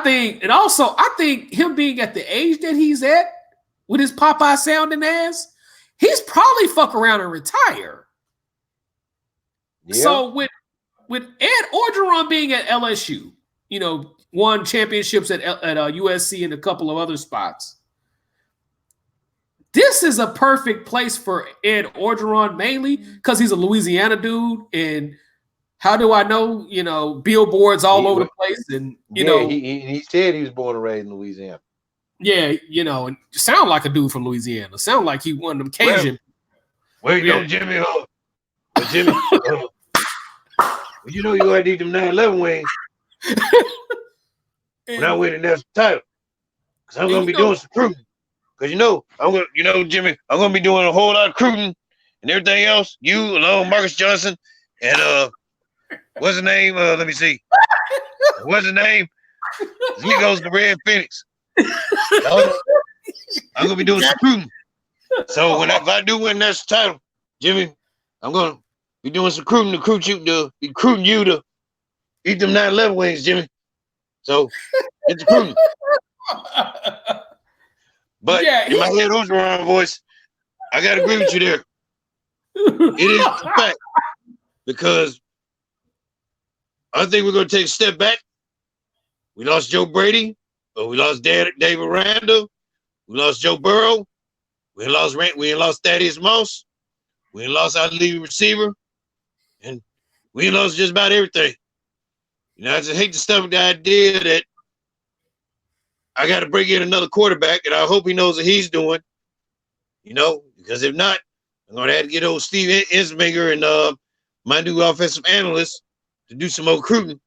think him being at the age that he's at with his Popeye sounding ass, he's probably fuck around and retire. Yeah. So with Ed Orgeron being at LSU, won championships at USC and a couple of other spots, this is a perfect place for Ed Orgeron, mainly because he's a Louisiana dude. And how do I know? Billboards all over the place. And, he said he was born and raised in Louisiana. Yeah, and sound like a dude from Louisiana. Sound like he one of them Cajun. Wait, no Jimmy Hook. But Jimmy, you know you gotta eat them 9/11 wings when I win the national title. Cause I'm gonna be doing some recruiting. Cause Jimmy, I'm gonna be doing a whole lot of recruiting and everything else. You along Marcus Johnson and what's the name? Let me see. What's the name? He goes to Red Phoenix. I'm gonna be doing some recruiting. So if I do win that title, Jimmy, I'm gonna be doing some recruiting to recruiting you to eat them 9/11 wings, Jimmy. So it's recruiting. But in my head, those wrong voice. I gotta agree with you there. It is a fact because I think we're gonna take a step back. We lost Joe Brady, but we lost David Randall. We lost Joe Burrow. We lost Thaddeus Moss. We lost our leading receiver, and we lost just about everything. I just hate to stomach the idea that I got to bring in another quarterback, and I hope he knows what he's doing. Because if not, I'm going to have to get old Steve Ensminger and my new offensive analyst to do some more recruiting.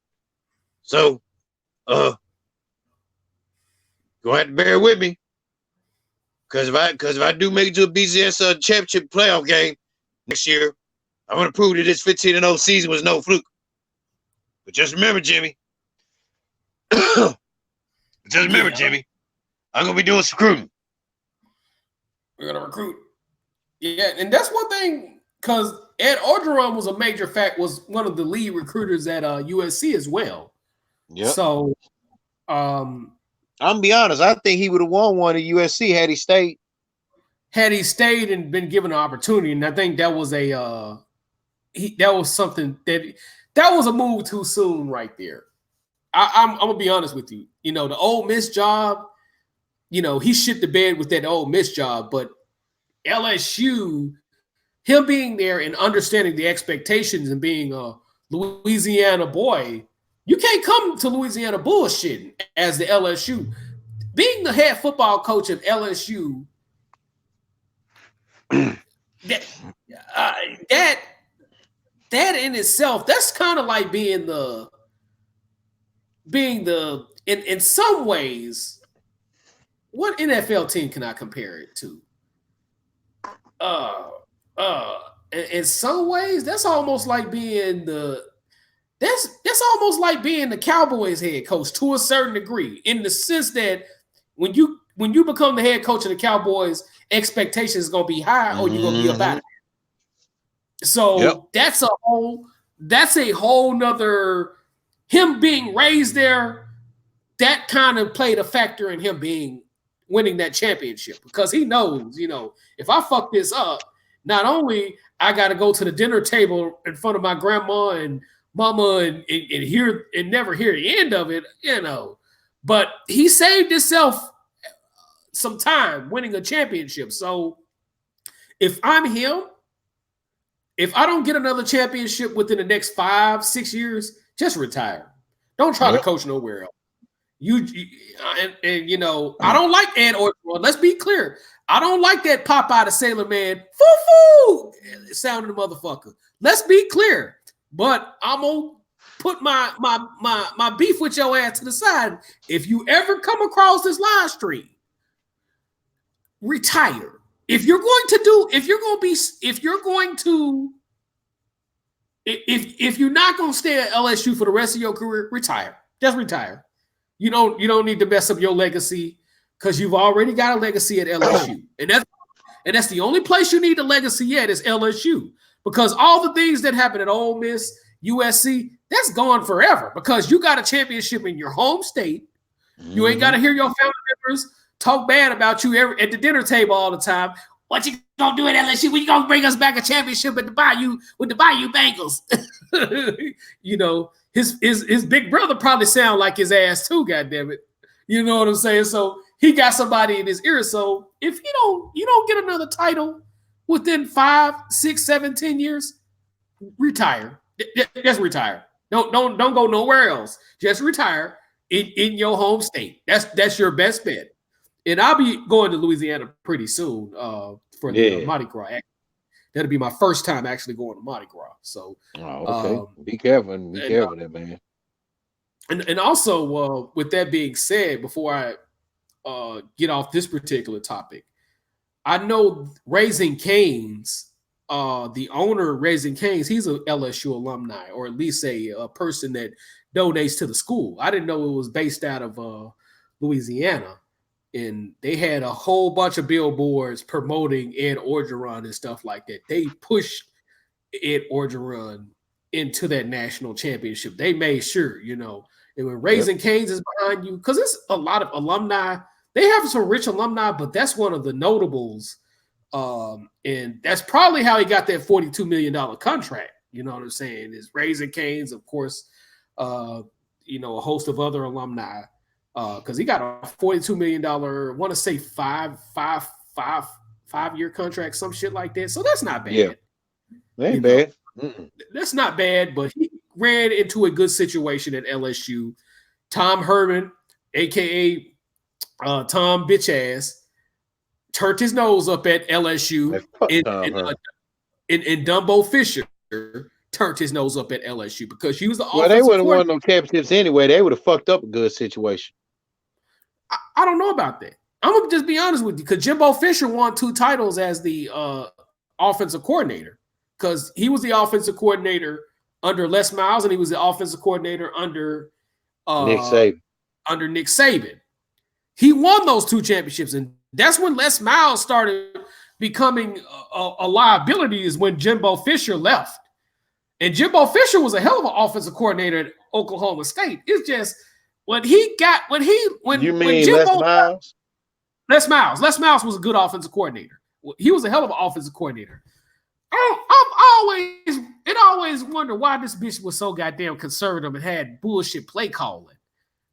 So, going to have to bear with me. Because if I do make it to a BCS championship playoff game next year, I'm going to prove that this 15-0 season was no fluke. But just remember, Jimmy. Jimmy, I'm going to be doing some recruiting. We're going to recruit. Yeah, and that's one thing, because Ed Orgeron was one of the lead recruiters at USC as well. Yeah. So, I'm going to be honest. I think he would have won one at USC had he stayed. Had he stayed and been given an opportunity, and I think that was that was a move too soon right there. I'm going to be honest with you. The Ole Miss job, he shit the bed with that Ole Miss job, but LSU, him being there and understanding the expectations and being a Louisiana boy, you can't come to Louisiana bullshitting as the LSU. Being the head football coach of LSU, that in itself, that's kind of like being in some ways, what NFL team can I compare it to? In some ways, that's almost like being the Cowboys head coach to a certain degree, in the sense that when you become the head coach of the Cowboys, expectations is gonna be high or you're gonna be about it. So that's a whole nother, him being raised there, that kind of played a factor in him winning that championship, because he knows, if I fuck this up, not only I got to go to the dinner table in front of my grandma and mama and hear and never hear the end of it, but he saved himself some time winning a championship. So if I'm him, if I don't get another championship within the next 5-6 years, just retire. Don't try to coach nowhere else. I don't like Ed Orgeron. Let's be clear. I don't like that Popeye the Sailor Man foo-foo sounding the motherfucker. Let's be clear. But I'm gonna put my beef with your ass to the side. If you ever come across this live stream, retire. If you're not gonna stay at LSU for the rest of your career, retire. Just retire. You don't need to mess up your legacy, because you've already got a legacy at LSU. And that's the only place you need a legacy at is LSU. Because all the things that happen at Ole Miss, USC, that's gone forever, because you got a championship in your home state. You ain't got to hear your family members talk bad about you at the dinner table all the time. What you gonna do at LSU? When you gonna bring us back a championship at the Bayou with the Bayou Bengals? His big brother probably sound like his ass too. Goddamn it, you know what I'm saying? So he got somebody in his ear. So if you don't get another title within 5, 6, 7, 10 years, retire. Just retire. Don't go nowhere else. Just retire in your home state. That's your best bet. And I'll be going to Louisiana pretty soon for the Mardi Gras. That'll be my first time actually going to Mardi Gras. So, Oh, okay. Be careful, there, man. And also, with that being said, before I get off this particular topic, I know Raising Cane's, the owner of Raising Cane's, he's a LSU alumni, or at least a person that donates to the school. I didn't know it was based out of Louisiana. And they had a whole bunch of billboards promoting Ed Orgeron and stuff like that. They pushed Ed Orgeron into that national championship. They made sure, and when Raising Cane's is behind you, because it's a lot of alumni. They have some rich alumni, but that's one of the notables. And that's probably how he got that $42 million contract. You know what I'm saying? Is Raising Cane's, of course, a host of other alumni. Because he got a $42 million, I want to say 5-year contract, some shit like that. So that's not bad. Yeah, that ain't bad. That's not bad, but he ran into a good situation at LSU. Tom Herman, aka Tom Bitch Ass, turned his nose up at LSU, and Dumbo Fisher turned his nose up at LSU because he was the well, they wouldn't won no championships anyway. They would have fucked up a good situation. I don't know about that. I'm gonna just be honest with you, because Jimbo Fisher won 2 titles as the offensive coordinator, because he was the offensive coordinator under Les Miles, and he was the offensive coordinator under Nick Saban. Under Nick Saban. He won those 2 championships, and that's when Les Miles started becoming a liability, is when Jimbo Fisher left. And Jimbo Fisher was a hell of an offensive coordinator at Oklahoma State. It's just when you mean Jimbo, Les Miles was a good offensive coordinator. He was a hell of an offensive coordinator. I always wonder why this bitch was so goddamn conservative and had bullshit play calling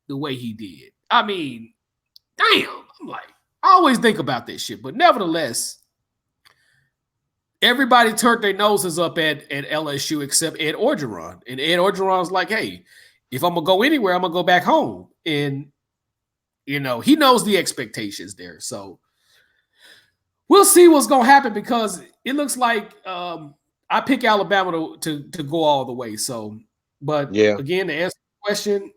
the way he did. I mean, damn. I'm like, I always think about this shit, but nevertheless, everybody turned their noses up at LSU except Ed Orgeron. And Ed Orgeron's like, hey, if I'm going to go anywhere, I'm going to go back home. And, he knows the expectations there. So we'll see what's going to happen, because it looks like I pick Alabama to go all the way. So, but again, to answer the question,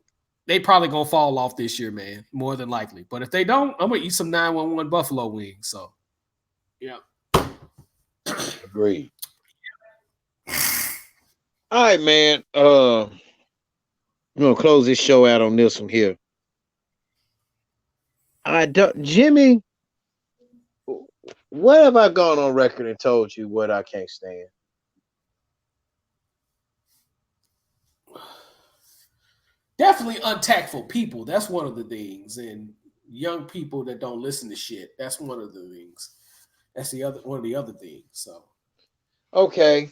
they probably going to fall off this year, man, more than likely. But if they don't, I'm going to eat some 911 buffalo wings. So, yeah. Agreed. All right, man. I'm gonna close this show out on this one here. Jimmy, what have I gone on record and told you what I can't stand? Definitely untactful people. That's one of the things. And young people that don't listen to shit. That's one of the things. That's one of the other things. So, okay.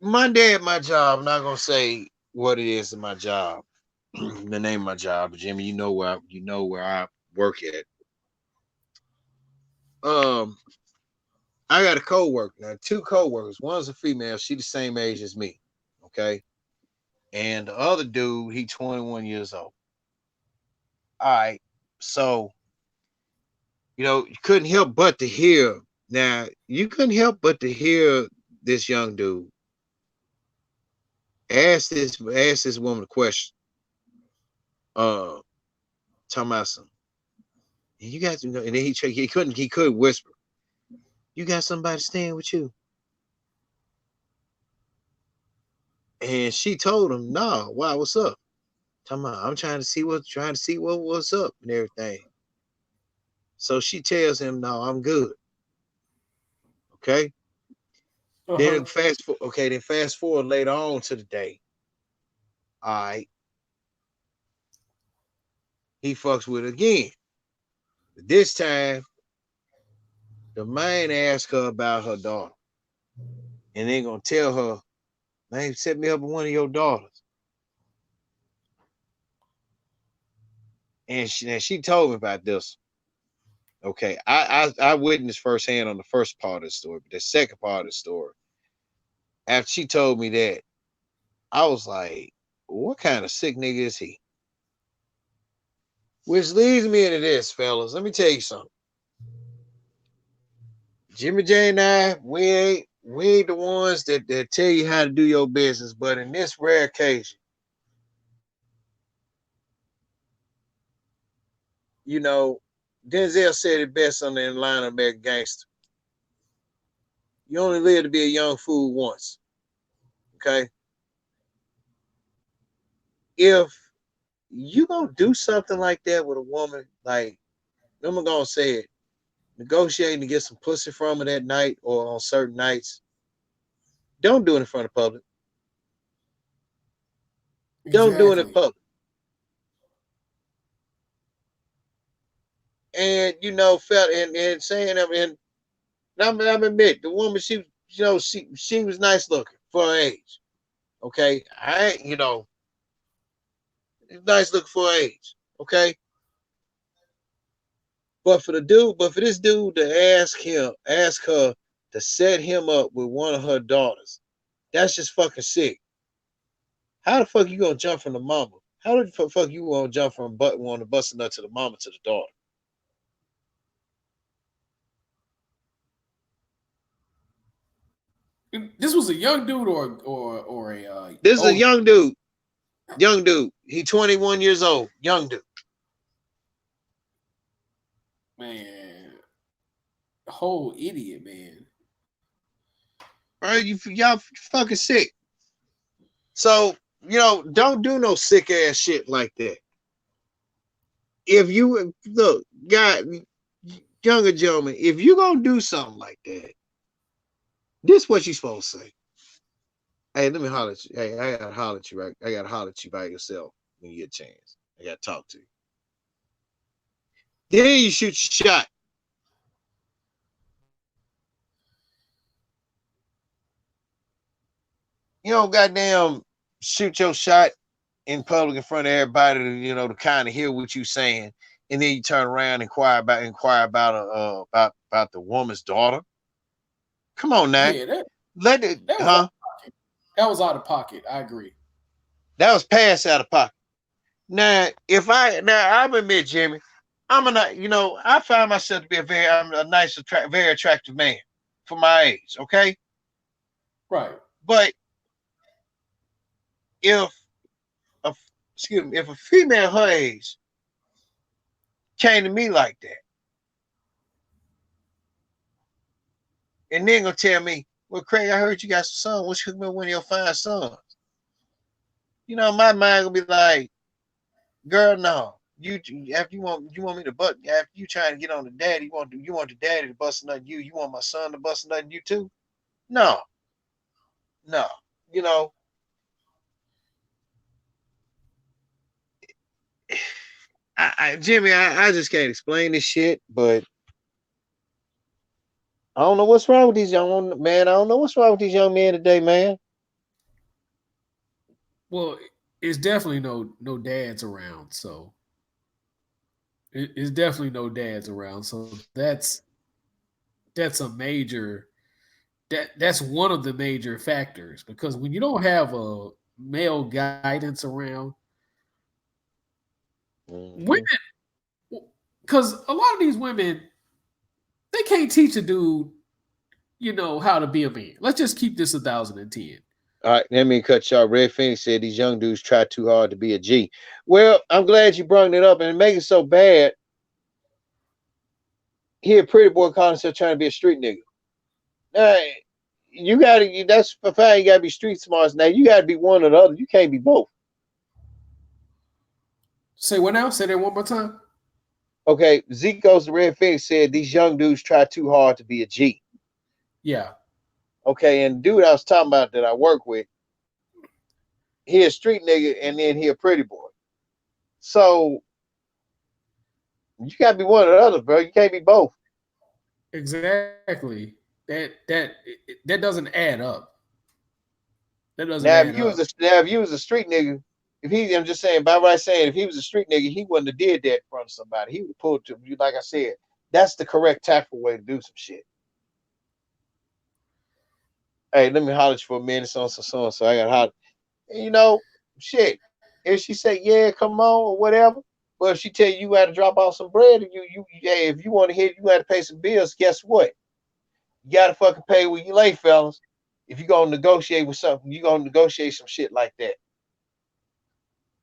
Monday at my job, I'm not gonna say what it is in my job, the name of my job, Jimmy. You know where I work at. I got a co-worker now, 2 co-workers. One's a female, she the same age as me, okay, and the other dude, he 21 years old. All right, so you couldn't help but to hear. Now you couldn't help but to hear this young dude ask this woman a question. Talking about some. You got and then he could whisper, "You got somebody staying with you?" And she told him, "No, why? What's up?" Talking about, I'm trying to see what's up and everything. So she tells him, "No, I'm good." Okay. Then fast forward later on to the day. All right. He fucks with her again. But this time, the man asked her about her daughter. And they're gonna tell her, "Man, set me up with one of your daughters." And she told me about this. Okay, I witnessed firsthand on the first part of the story, but the second part of the story, after she told me that, I was like, what kind of sick nigga is he? Which leads me into this, fellas. Let me tell you something. Jimmy J and I, we ain't the ones that tell you how to do your business, but in this rare occasion, you know, Denzel said it best on the line of American Gangster. You only live to be a young fool once. Okay. If you gonna do something like that with a woman, like I'm gonna say it, negotiating to get some pussy from her that night or on certain nights, don't do it in front of public. Don't do it in Exactly. public. And you know, felt and saying and I'm admit the woman she was nice looking for her age. Okay. I ain't, nice looking for her age. Okay. But for this dude to ask her to set him up with one of her daughters, that's just fucking sick. How the fuck you gonna jump from the mama? How the fuck you gonna jump from want to bust a nut to the mama to the daughter? This was a young dude or a This is a older. young dude. Young dude. He 21 years old. Young dude. Man, whole idiot, man. Right? Y'all fucking sick. So, don't do no sick ass shit like that. If you look, guy, younger gentleman, if you gonna do something like that, this is what you supposed to say. Hey, let me holler at you. Hey, I gotta holler at you, right? I gotta holler at you by yourself when you get a chance. I gotta talk to you. Then you shoot your shot. You don't goddamn shoot your shot in public in front of everybody to kind of hear what you saying, and then you turn around and inquire about the woman's daughter. Come on now. Yeah, Let it, that was huh? that was out of pocket. I agree. That was past out of pocket. Now, I admit, Jimmy, I find myself to be I'm a nice, very attractive man for my age. Okay, Right. but if if a female her age came to me like that, and then gonna tell me, "Well, Craig, I heard you got some son. What's one of your fine sons?" My mind gonna be like, "Girl, no. After you want me to butt after you trying to get on the daddy, you want the daddy to bust a nut you. You want my son to bust a nut you too? No, no. You know, Jimmy, I just can't explain this shit, but I don't know what's wrong with these young man. I don't know what's wrong with these young men today, man. Well, it's definitely no dads around, so it's definitely no dads around. So that's a major that's one of the major factors because when you don't have a male guidance around, women, because a lot of these women they can't teach a dude, how to be a man. Let's just keep this 1010. All right, let me cut y'all. Red Phoenix said these young dudes try too hard to be a G. Well, I'm glad you brought it up and make it so bad. Here, pretty boy calling himself trying to be a street nigga. That's for fact. You gotta be street smart. Now you gotta be one or the other. You can't be both. Say what now? Say that one more time. Okay, Zico's the Red Phoenix said these young dudes try too hard to be a G. Yeah. Okay, and dude I was talking about that I work with, he a street nigga and then he a pretty boy. So you gotta be one or the other, bro. You can't be both. Exactly. That doesn't add up. That doesn't Now, add if you up. was a street nigga, I'm just saying, by what I'm saying, if he was a street nigga, he wouldn't have did that in front of somebody. He would have pulled to you, like I said. That's the correct tactful way to do some shit. Hey, let me holler at you for a minute, so I got holler. Shit. If she say, yeah, come on, or whatever, but if she tell you got to drop off some bread, and if you want to hit, you got to pay some bills. Guess what? You gotta fucking pay where you lay, fellas. If you gonna negotiate with something, you gonna negotiate some shit like that.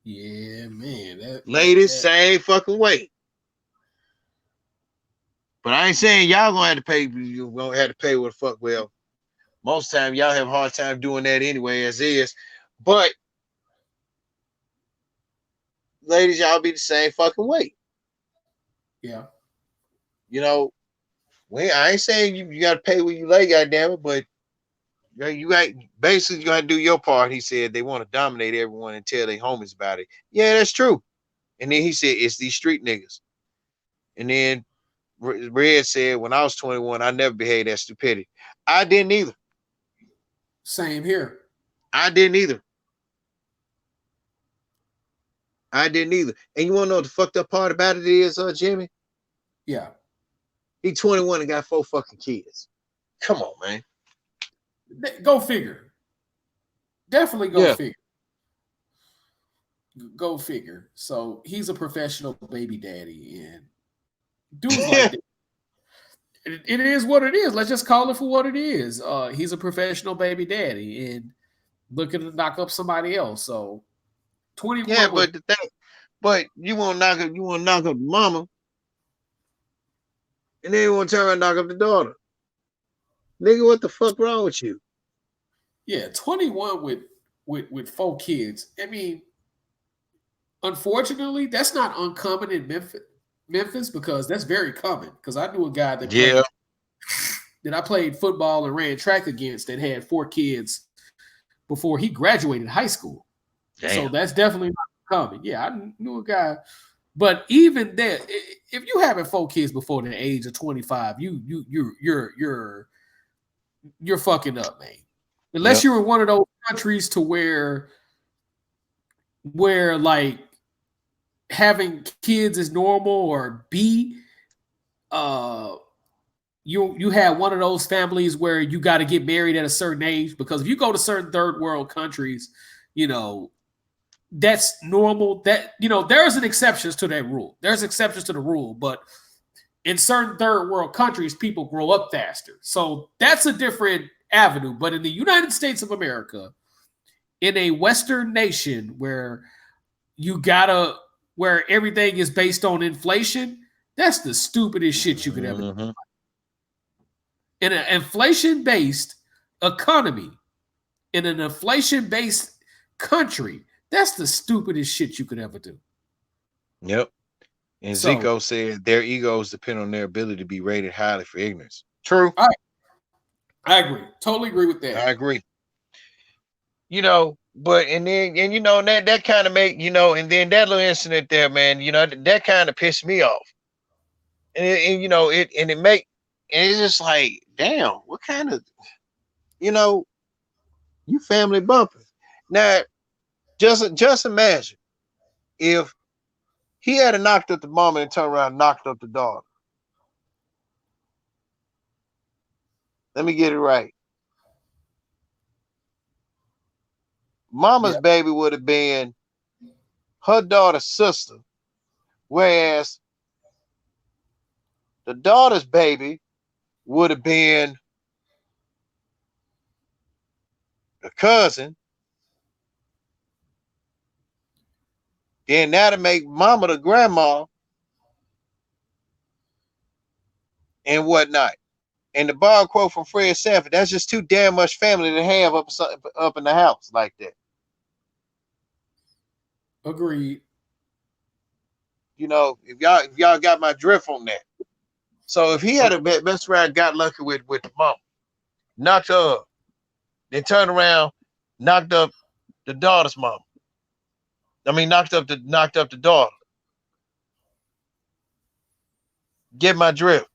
Yeah, man. Ladies, same fucking way. But I ain't saying y'all gonna have to pay. You gonna have to pay what the fuck. Well, most time y'all have a hard time doing that anyway, as is. But ladies, y'all be the same fucking way. Yeah. You know, I ain't saying you gotta pay where you lay, goddamn it, but you got basically you gotta do your part. He said they want to dominate everyone and tell their homies about it. Yeah, that's true. And then he said it's these street niggas. And then Red said, when I was 21, I never behaved that stupidity. I didn't either. Same here. I didn't either. And you want to know what the fucked up part about it is, Jimmy? Yeah. He 21 and got 4 fucking kids. Come on, man. Go figure. Definitely go figure. Go figure. So he's a professional baby daddy, and dudes like that. It is what it is. Let's just call it for what it is. He's a professional baby daddy and looking to knock up somebody else. So 21. Yeah, but you want to knock up the mama, and then you want to turn around and knock up the daughter. Nigga, what the fuck wrong with you? Yeah, 21 with 4 kids. I mean, unfortunately, that's not uncommon in Memphis because that's very common. Because I knew a guy that I played football and ran track against that had 4 kids before he graduated high school. Damn. So that's definitely not common. Yeah, I knew a guy. But even then, if you having 4 kids before the age of 25, you're fucking up, man. Unless you're in one of those countries to where like having kids is normal, or B, you have one of those families where you got to get married at a certain age, because if you go to certain third world countries, you know, that's normal. That, you know, there's an exceptions to that rule. There's exceptions to the rule, but in certain third world countries, people grow up faster. So that's a different avenue. But in the United States of America, in a Western nation where where everything is based on inflation, that's the stupidest shit you could ever do. In an inflation-based economy, in an inflation-based country, that's the stupidest shit you could ever do. Yep. And Zico said their egos depend on their ability to be rated highly for ignorance. True. I agree. Totally agree with that. I agree. You know, but and you know, that kind of make, you know, and then that little incident there, man, you know, that kind of pissed me off. And you know, it's just like, damn, what kind of, you know, you family bumping. Now, just imagine if he had knocked up the mama and turned around and knocked up the daughter. Let me get it right. Mama's baby would have been her daughter's sister, whereas the daughter's baby would have been a cousin. Then that'll make mama the grandma and whatnot. And the bar quote from Fred Sanford, that's just too damn much family to have up in the house like that. Agreed. You know, if y'all got my drift on that. So if he had a best friend, got lucky with the mom, knocked her up, then turned around, knocked up the daughter's mom. I mean, knocked up the daughter. Get my drift.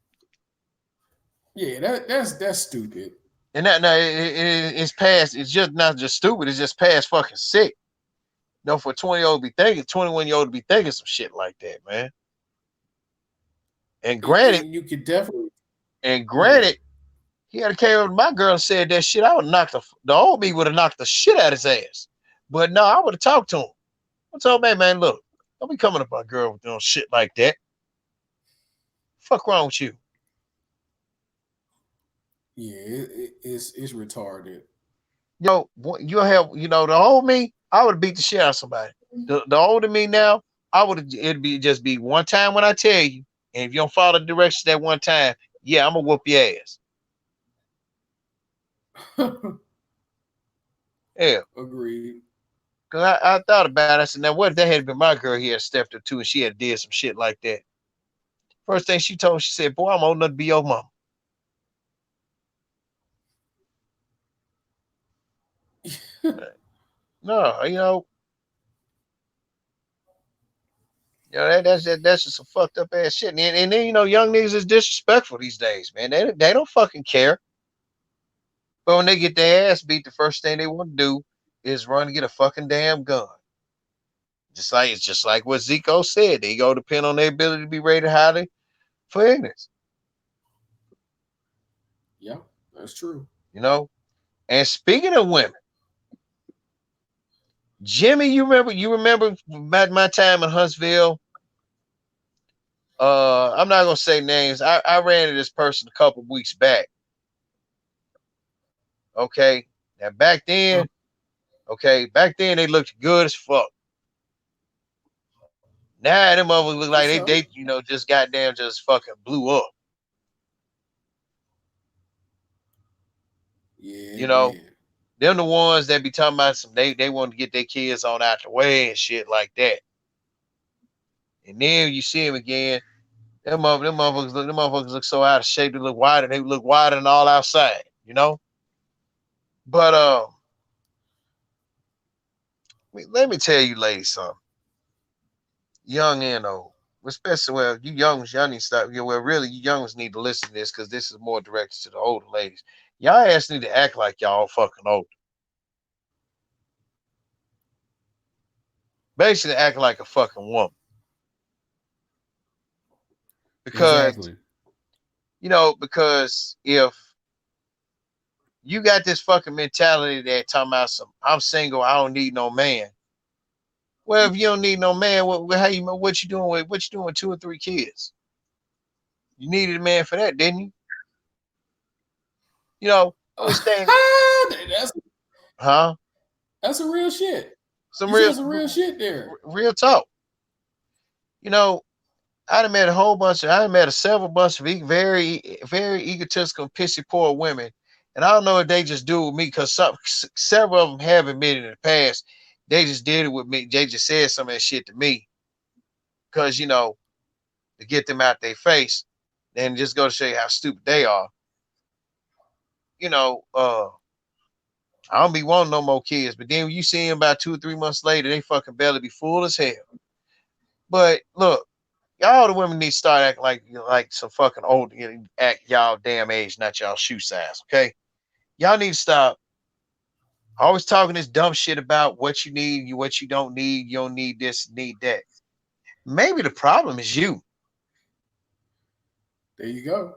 Yeah, that's stupid. And that it's past. It's just not just stupid. It's just past fucking sick. You know, for a 20-year-old to be thinking, 21-year-old to be thinking some shit like that, man. And granted, you could definitely. And granted, he had to came up to my girl and said that shit. I would have knocked the old me would have knocked the shit out of his ass. But no, I would have talked to him. I told him, man, look, don't be coming up my girl with doing shit like that. Fuck wrong with you? Yeah, it's retarded. You have, the old me, I would beat the shit out of somebody. The older me now, it'd be one time when I tell you, and if you don't follow the directions that one time, yeah, I'm gonna whoop your ass. Yeah, Agreed. because I thought about it. I said, now what if that had been my girl here stepped up to and she had did some shit like that? First thing she told me, she said, boy, I'm old enough to be your mama. No, that's just some fucked up ass shit. And then young niggas is disrespectful these days, man. They don't fucking care. But when they get their ass beat, the first thing they want to do is run and get a fucking damn gun. It's just like what Zico said. They go depend on their ability to be rated highly for ignorance. Yeah, that's true. And speaking of women, Jimmy, you remember about my time in Huntsville? I'm not gonna say names. I ran into this person a couple weeks back. Okay. Now back then they looked good as fuck. Now them motherfuckers look like So, they just goddamn just fucking blew up. yeah. Them the ones that be talking about they want to get their kids on out the way and shit like that. And then you see them again. Them motherfuckers look so out of shape. They look wider. They look wider than all outside. But let me tell you, ladies, something. Young and old, especially you young y'all need to stop. Really, you young ones need to listen to this because this is more directed to the older ladies. Y'all ass need to act like y'all fucking old. Basically, act like a fucking woman. Because Exactly. because if you got this fucking mentality that talking about I'm single, I don't need no man. Well, if you don't need no man, what you doing with 2 or 3 kids? You needed a man for that, didn't you? Understand? That's Huh? That's some real shit. Some You real said some real shit there. Real talk. I done met several bunch of very, very egotistical, pissy poor women. And I don't know if they just do it with me because several of them have admitted in the past they just did it with me. They just said some of that shit to me because, to get them out their face and just go to show you how stupid they are. I don't be wanting no more kids. But then when you see them about 2 or 3 months later, they fucking belly be full as hell. But look, y'all the women need to start acting like some fucking old, act y'all damn age, not y'all shoe size, okay? Y'all need to stop always talking this dumb shit about what you need, what you don't need, you don't need this, need that. Maybe the problem is you. There you go.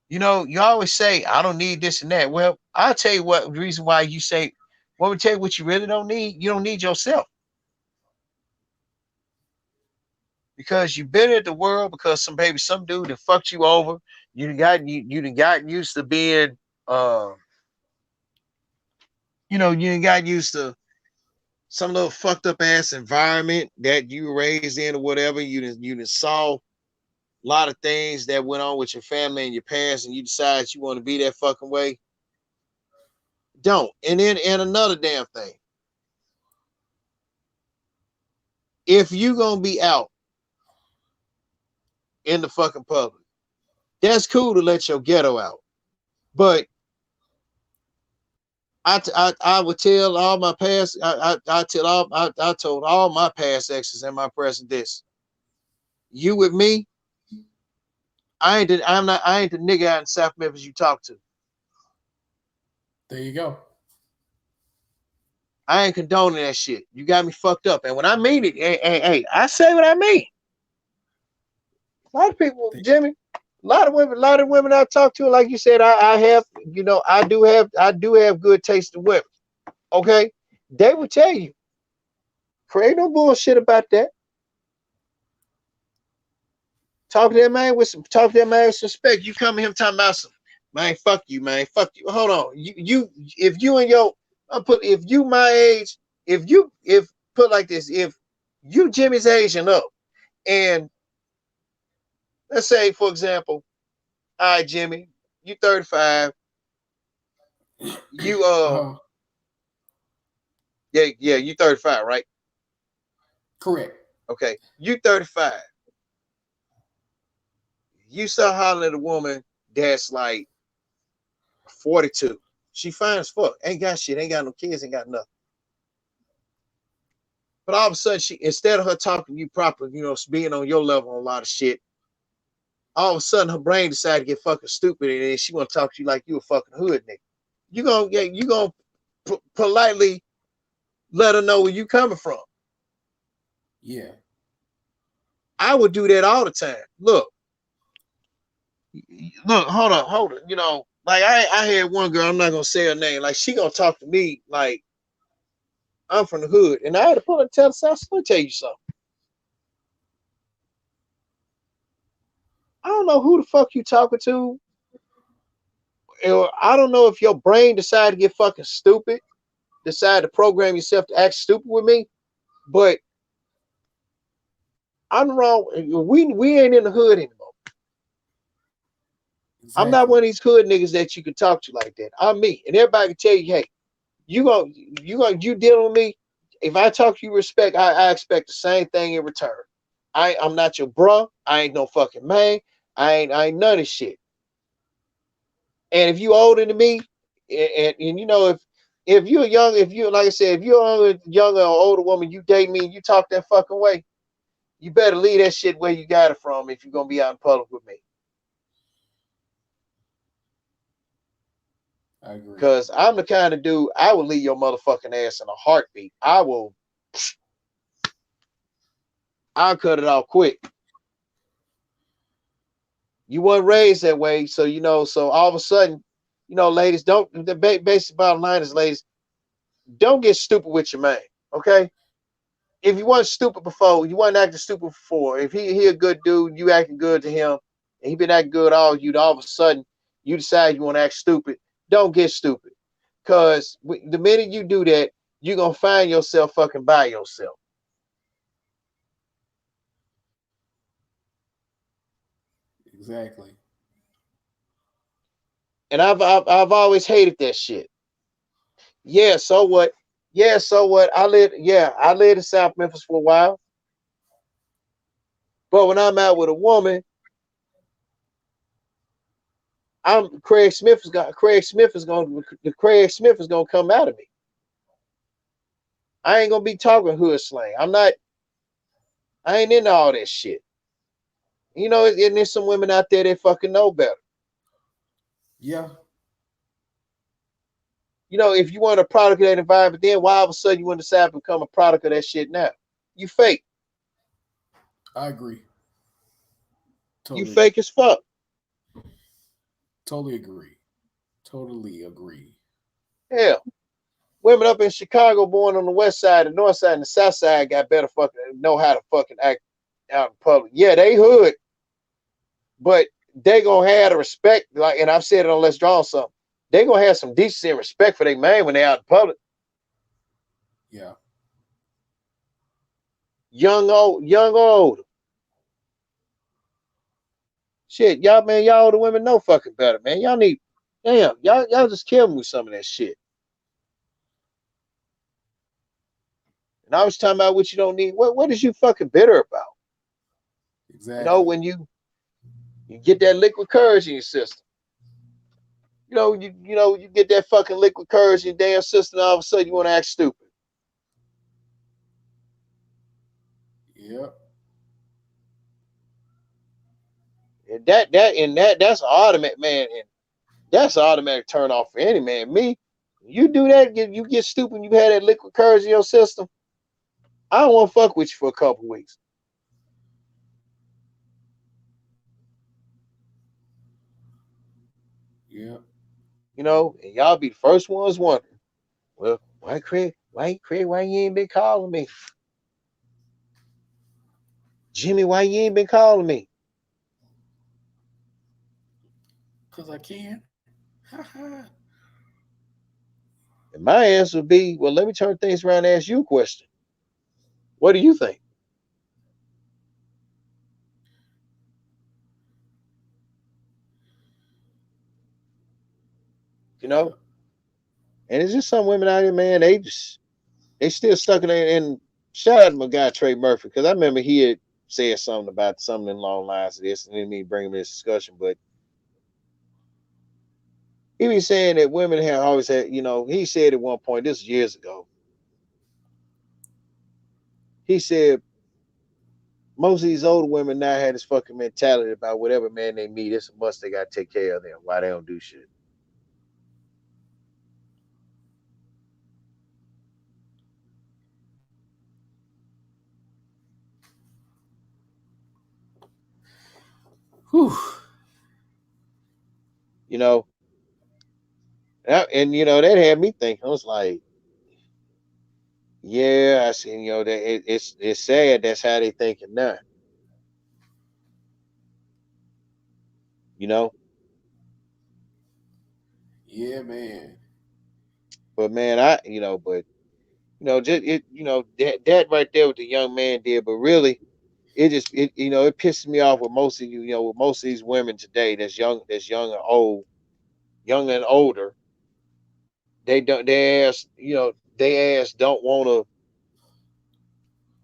You always say, I don't need this and that. Well, I'll tell you what the reason why you say, let me tell you what you really don't need. You don't need yourself. Because you've been at the world because some dude that fucked you over. You done got used to being you done got used to some little fucked up ass environment that you were raised in or whatever. You done saw a lot of things that went on with your family and your parents, and you decide you want to be that fucking way. Don't. And another damn thing. If you gonna be out in the fucking public, that's cool to let your ghetto out. But I would tell all my past. I told all my past exes and my present this. You with me? I ain't the nigga out in South Memphis you talk to. There you go. I ain't condoning that shit. You got me fucked up, and when I mean it, hey, I say what I mean. A lot of people, Jimmy, a lot of women I talk to, like you said, I have, I do have good taste in women. Okay, they will tell you, create no bullshit about that. Talk to that man with respect. You come to him talking about Man, fuck you, man. Fuck you. Hold on. If you and your if you my age, if put like this, if you Jimmy's age and up, and let's say, for example, all right, Jimmy, you 35, you yeah, you 35, right? Correct. Okay, you 35. You start hollering at a woman that's like 42. She fine as fuck. Ain't got shit, ain't got no kids, ain't got nothing. But all of a sudden, she instead of her talking to you properly, you know, being on your level on a lot of shit, all of a sudden her brain decided to get fucking stupid and then she want to talk to you like you a fucking hood nigga. You gonna politely let her know where you coming from. Yeah. I would do that all the time. Look, hold on. You know, like I had one girl, I'm not gonna say her name, like she gonna talk to me like I'm from the hood, and I had to pull her and tell her, let me tell you something. I don't know who the fuck you talking to, or I don't know if your brain decided to get fucking stupid, decide to program yourself to act stupid with me, but I'm wrong. We ain't in the hood anymore. Exactly. I'm not one of these hood niggas that you can talk to like that. I'm me, and everybody can tell you, hey, you dealing with me. If I talk to you respect, I expect the same thing in return. I'm not your bruh. I ain't no fucking man. I ain't none of this shit. And if you older than me, and you know, if you're young, if you like I said, if you're a younger or older woman, you date me and you talk that fucking way, you better leave that shit where you got it from if you're gonna be out in public with me. I agree. Because I'm the kind of dude, I will leave your motherfucking ass in a heartbeat. I'll cut it off quick. You weren't raised that way, so you know, so all of a sudden, you know, ladies, don't the basic bottom line is, ladies, don't get stupid with your man, okay? If you weren't stupid before, you weren't acting stupid before. If he a good dude, you acting good to him, and he been acting good all of a sudden you decide you want to act stupid. Don't get stupid, because the minute you do that, you're gonna find yourself fucking by yourself. Exactly. And I've always hated that shit. Yeah, so what? Yeah, so what? I lived in South Memphis for a while. But when I'm out with a woman, Craig Smith is gonna come out of me. I ain't gonna be talking hood slang. I ain't into all that shit. You know, and there's some women out there that fucking know better. Yeah. You know, if you want a product of that environment, then why all of a sudden you want to decide to become a product of that shit now? You fake. I agree. Totally. You fake as fuck. Totally agree. Totally agree. Hell, women up in Chicago, born on the west side, the north side, and the south side, got better fucking know how to fucking act out in public. Yeah, they hood, but they gonna have the respect. Like, and I've said it on Let's Draw something. They gonna have some decency and respect for their man when they out in public. Yeah. Young or old. Shit, y'all, man, y'all older women know fucking better, man. Y'all just kill me with some of that shit. And I was talking about what you don't need. What is you fucking bitter about? Exactly. You know, when you get that liquid courage in your system. You get that fucking liquid courage in your damn system, and all of a sudden you want to act stupid. Yep. And that's automatic, man. And that's an automatic turn off for any man. Me, you do that, you get stupid, you had that liquid courage in your system. I don't want to fuck with you for a couple weeks. Yeah. You know, and y'all be the first ones wondering, well, why you ain't been calling me? Jimmy, why you ain't been calling me? Because I can. And my answer would be, well, let me turn things around and ask you a question. What do you think? You know? And it's just some women out here, man, they still stuck in shout out to my guy Trey Murphy, because I remember he had said something about something along the lines of this, and didn't mean bring him in this discussion, but he was saying that women have always had, he said at one point, this was years ago, he said most of these older women now had this fucking mentality about whatever man they meet, it's a must they gotta take care of them. Why they don't do shit. Whew. You know, and that had me thinking. I was like, yeah, I see. That it's sad. That's how they thinking now. You know, Yeah, man. but man, just that right there, what the young man did. But really, it pisses me off with most of with most of these women today that's young and old, young and older. They don't. They ass don't want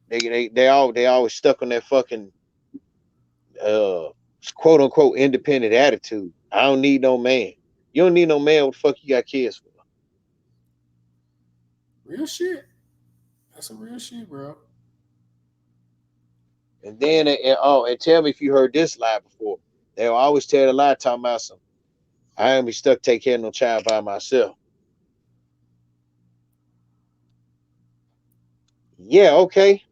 to. They always stuck on that fucking uh quote unquote independent attitude. I don't need no man. You don't need no man. What the fuck you got kids for? Real shit. That's some real shit, bro. And then and tell me if you heard this lie before. They'll always tell the lie talking about some. I ain't be stuck taking care of no child by myself. Yeah, okay.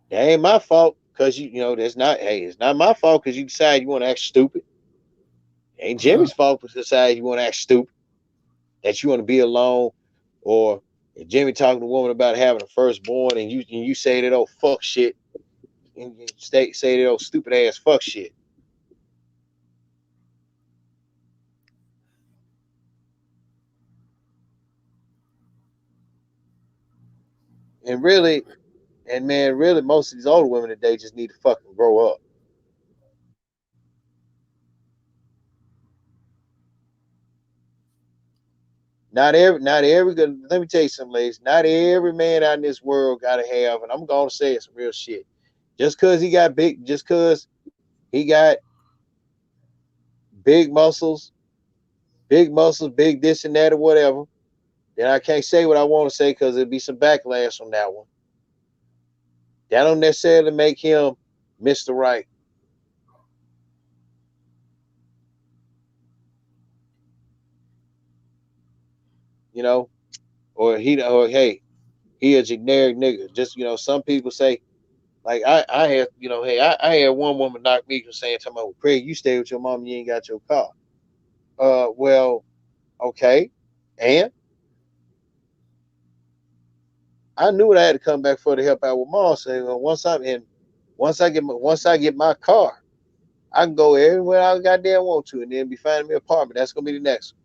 That ain't my fault because that's not. Hey, it's not my fault because you decide you want to act stupid. It ain't Jimmy's fault to decide you want to act stupid. That you want to be alone, or if Jimmy talking to a woman about having a firstborn, and you say that old fuck shit, and you say that old stupid ass fuck shit. And really, and man, really, most of these older women today just need to fucking grow up. Not every good. Let me tell you something, ladies. Not every man out in this world gotta have, and I'm gonna say it's real shit. Just cause he got big muscles, big this and that or whatever, then I can't say what I want to say because there'll be some backlash on that one. That don't necessarily make him Mr. Right. You know, or hey, he a generic nigga. Just some people say, like I had, hey, I had one woman knock me for saying to me, well, Craig, you stay with your mom, you ain't got your car. Well, okay. And I knew what I had to come back for to help out with mom. So once I get my car, I can go everywhere I goddamn want to, and then be finding me an apartment. That's gonna be the next one.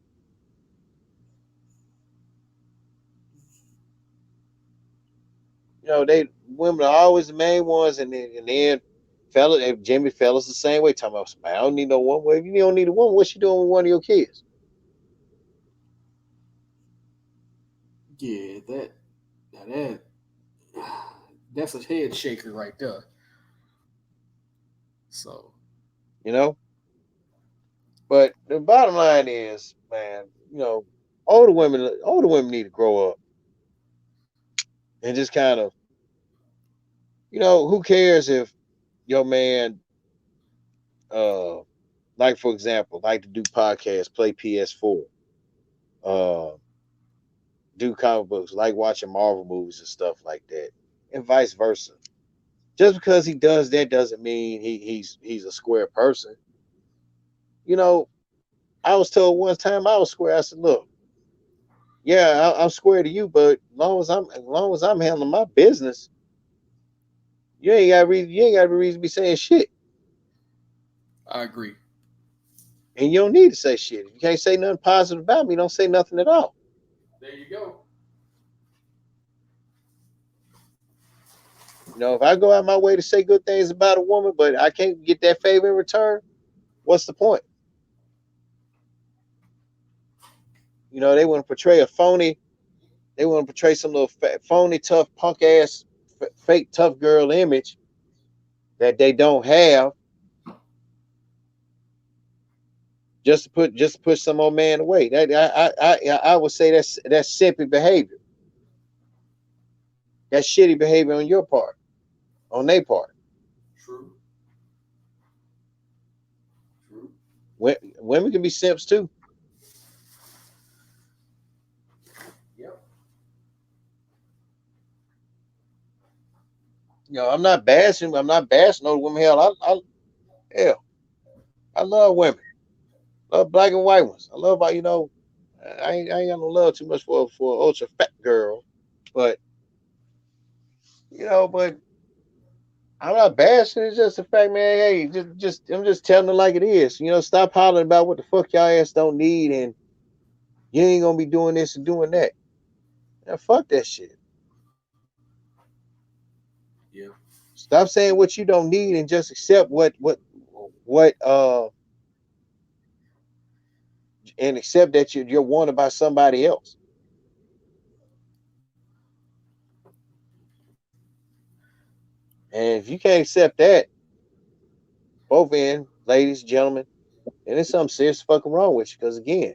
They women are always the main ones, and then fellas, if Jimmy fellas the same way. Talking about, I don't need no woman. Well, if you don't need a woman, what's she doing with one of your kids? Yeah, that that's a head shaker right there. So You know. But the bottom line is, man, older women need to grow up and just kind of, who cares if your man, uh, like for example, like to do podcasts, play PS4, uh, do comic books, like watching Marvel movies and stuff like that, and vice versa. Just because he does that doesn't mean he's a square person. You know, I was told one time I was square. I said, look, yeah, I'm square to you, but as long as I'm handling my business, you ain't got a reason to be saying shit. I agree. And you don't need to say shit. If you can't say nothing positive about me, don't say nothing at all. There you go. You know, if I go out my way to say good things about a woman, but I can't get that favor in return, what's the point? You know, they want to portray a phony, they want to portray some little phony, tough, punk ass, fake tough girl image that they don't have, just to push some old man away. That I would say that's simpy behavior. That's shitty behavior on your part, on their part. True. True. Women can be simps too. Yep. You know, I'm not bashing no women. Hell, I love women. Love black and white ones. I love, you know, I ain't got no love too much for an ultra fat girl, but you know, but I'm not bashing. It's just the fact, man. Hey, I'm just telling it like it is. You know, stop hollering about what the fuck y'all ass don't need, and you ain't gonna be doing this and doing that. Now, fuck that shit. Yeah. Stop saying what you don't need and just accept what and accept that you're wanted by somebody else. And if you can't accept that, both end, ladies, gentlemen, and there's something serious fucking wrong with you. Because again,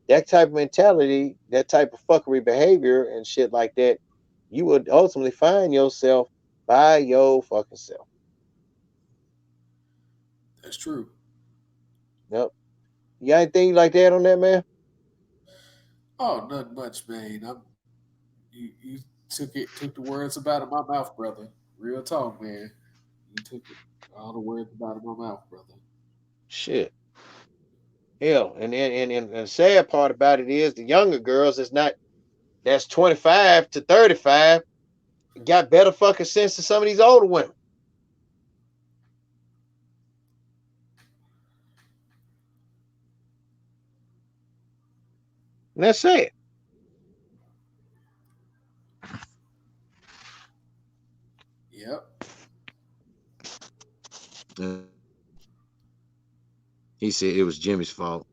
that type of mentality, that type of fuckery behavior and shit like that, you would ultimately find yourself by your fucking self. That's true. Yep. You got anything like that on that, man? Oh, nothing much, man. You took the words out of my mouth, brother. Real talk, man. You took all the words out of my mouth, brother. Shit. Hell, and the sad part about it is the younger girls that's 25 to 35 got better fucking sense than some of these older women. And that's it. Yep. He said it was Jimmy's fault.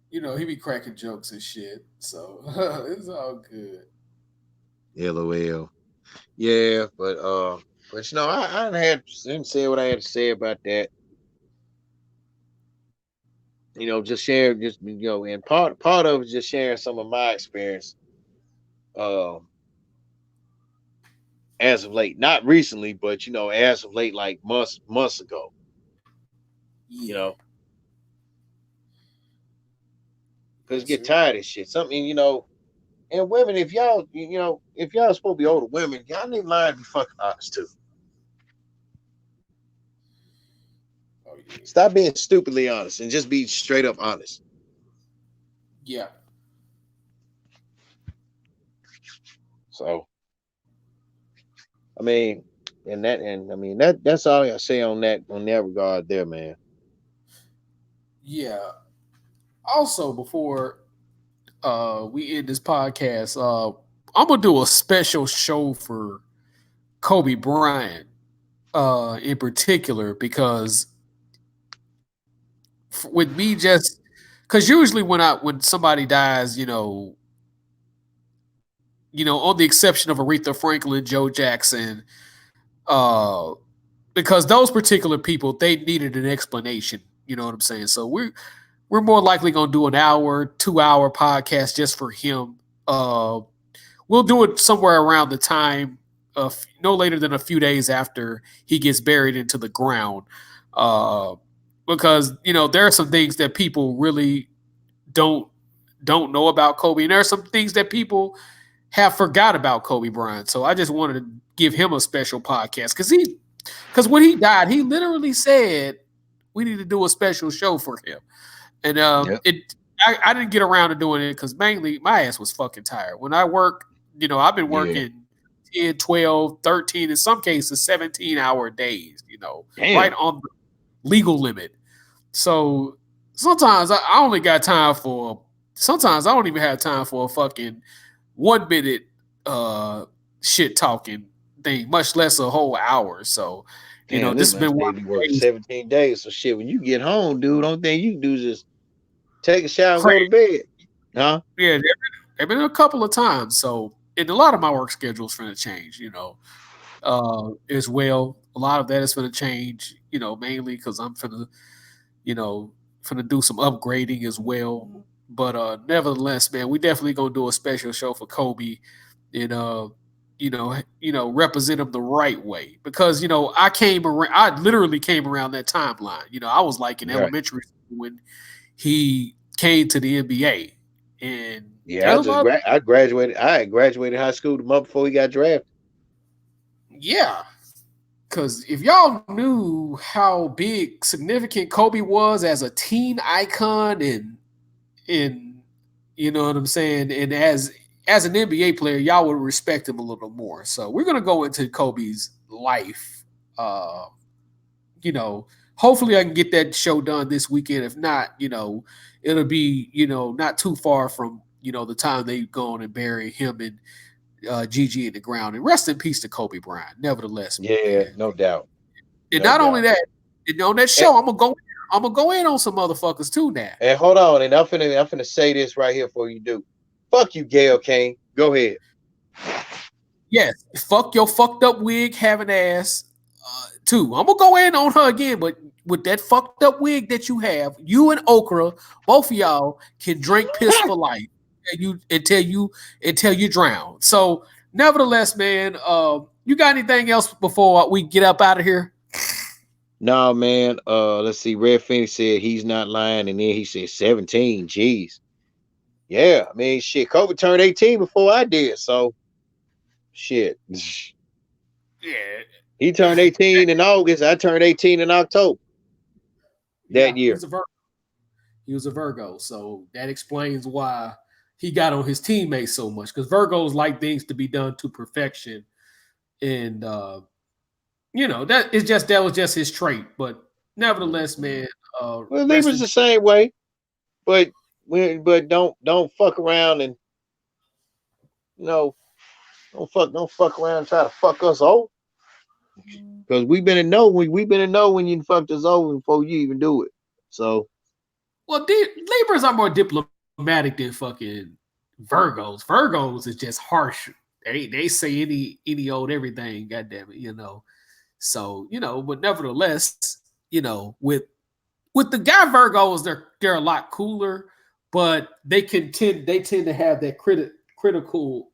You know, he be cracking jokes and shit. So it's all good. LOL. Yeah, but you know, I didn't say what I had to say about that. You know, just share, just you know, and part of it is just sharing some of my experience. As of late, not recently, but you know, as of late, like months ago. Yeah. You know, because Yes, you get sir. tired of shit. Something, you know, and women, if y'all, you know, if y'all supposed to be older women, y'all need to learn to be fucking honest too. Oh yeah. Stop being stupidly honest and just be straight up honest. Yeah. So, I mean, that's all I say on that regard there, man. Yeah. Also, before we end this podcast, I'm gonna do a special show for Kobe Bryant in particular because with me just because usually when somebody dies, on the exception of Aretha Franklin, Joe Jackson, uh, because those particular people they needed an explanation. You know what I'm saying? So we're more likely gonna do an hour, 2 hour podcast just for him. We'll do it somewhere around the time of no later than a few days after he gets buried into the ground. Because there are some things that people really don't know about Kobe, and there are some things that people have forgot about Kobe Bryant. So I just wanted to give him a special podcast because when he died, he literally said we need to do a special show for him, and Yep. I didn't get around to doing it because mainly my ass was fucking tired. When I work, I've been working 10, 12, 13, in some cases 17-hour days, Damn. right on legal limit. So sometimes I only got time for. Sometimes I don't even have time for a fucking 1 minute shit talking thing, much less a whole hour. So, you know, Damn, this this has man been stay one to of work the days 17 days. So shit, when you get home, dude, only thing you can do is just take a shower and go crazy. to bed. Huh? Yeah, there been a couple of times. So, and a lot of my work schedule's going to change, you know, as well. A lot of that is going to change, you know, mainly because I'm going to, you know, going to do some upgrading as well. But nevertheless, man, we definitely going to do a special show for Kobe and, represent him the right way. Because, you know, I literally came around that timeline. You know, I was like in Right. elementary school when he came to the NBA. And Yeah, there's a lot. I graduated. I had graduated high school the month before he got drafted. Yeah. Because if y'all knew how big, significant Kobe was as a teen icon and you know what I'm saying, and as an NBA player, y'all would respect him a little more. So we're gonna go into Kobe's life. Uh, you know, hopefully I can get that show done this weekend. If not, you know, it'll be, you know, not too far from, you know, the time they go on and bury him and Gigi in the ground. And rest in peace to Kobe Bryant. Nevertheless, Yeah, man. no doubt. And No not only doubt. that, and on that show, I'm gonna go in on some motherfuckers too now. And hold on, and I'm finna say this right here before you do. Fuck you, Gail Kane. Go ahead. Yes, fuck your fucked up wig having ass too. I'm gonna go in on her again, but with that fucked up wig that you have, you and Okra, both of y'all can drink piss for life, until you drown. So, nevertheless, man, you got anything else before we get up out of here? No, man. Let's see. Red Phoenix said he's not lying, and then he said 17. Jeez. Yeah, I mean, shit. Kobe turned 18 before I did, so shit. Yeah, He turned 18 in August. I turned 18 in October that year. He was a Virgo, so that explains why he got on his teammates so much. Because Virgos like things to be done to perfection, and you know that was just his trait. But nevertheless, man, Well, Libra's the same way, but don't fuck around and you know don't fuck around and try to fuck us over. Because we've been to know when you fucked us over before you even do it. So well, Libras are more diplomatic than fucking Virgos. Virgos is just harsh. They say any old everything. Goddamn it, you know. So you know, but nevertheless, you know, with the guy Virgos, they're a lot cooler, but they tend to have that critical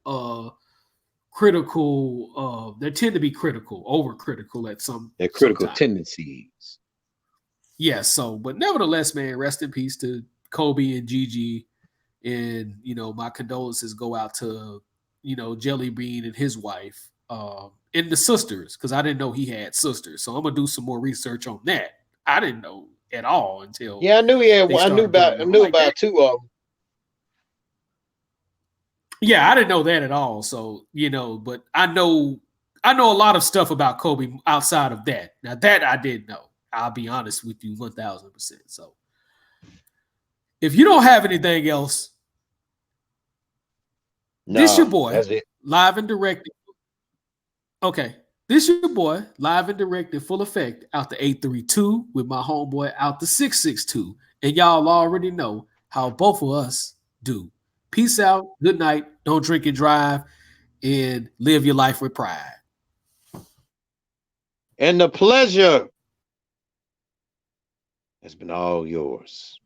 they tend to be overcritical at they're critical sometimes. tendencies. Yeah, so but nevertheless, man, rest in peace to Kobe and Gigi. And you know, my condolences go out to, you know, Jelly Bean and his wife, and the sisters, because I didn't know he had sisters. So I'm gonna do some more research on that. I didn't know at all until Yeah, I knew he had one. I knew about two of them. Yeah, I didn't know that at all. So, you know, but I know a lot of stuff about Kobe outside of that. Now that I did know. I'll be honest with you 1000%. So if you don't have anything else, this your boy, that's it. live and directed. Okay. This your boy, live and directed, full effect, out the 832 with my homeboy out the 662. And y'all already know how both of us do. Peace out. Good night. Don't drink and drive, and live your life with pride. And the pleasure has been all yours.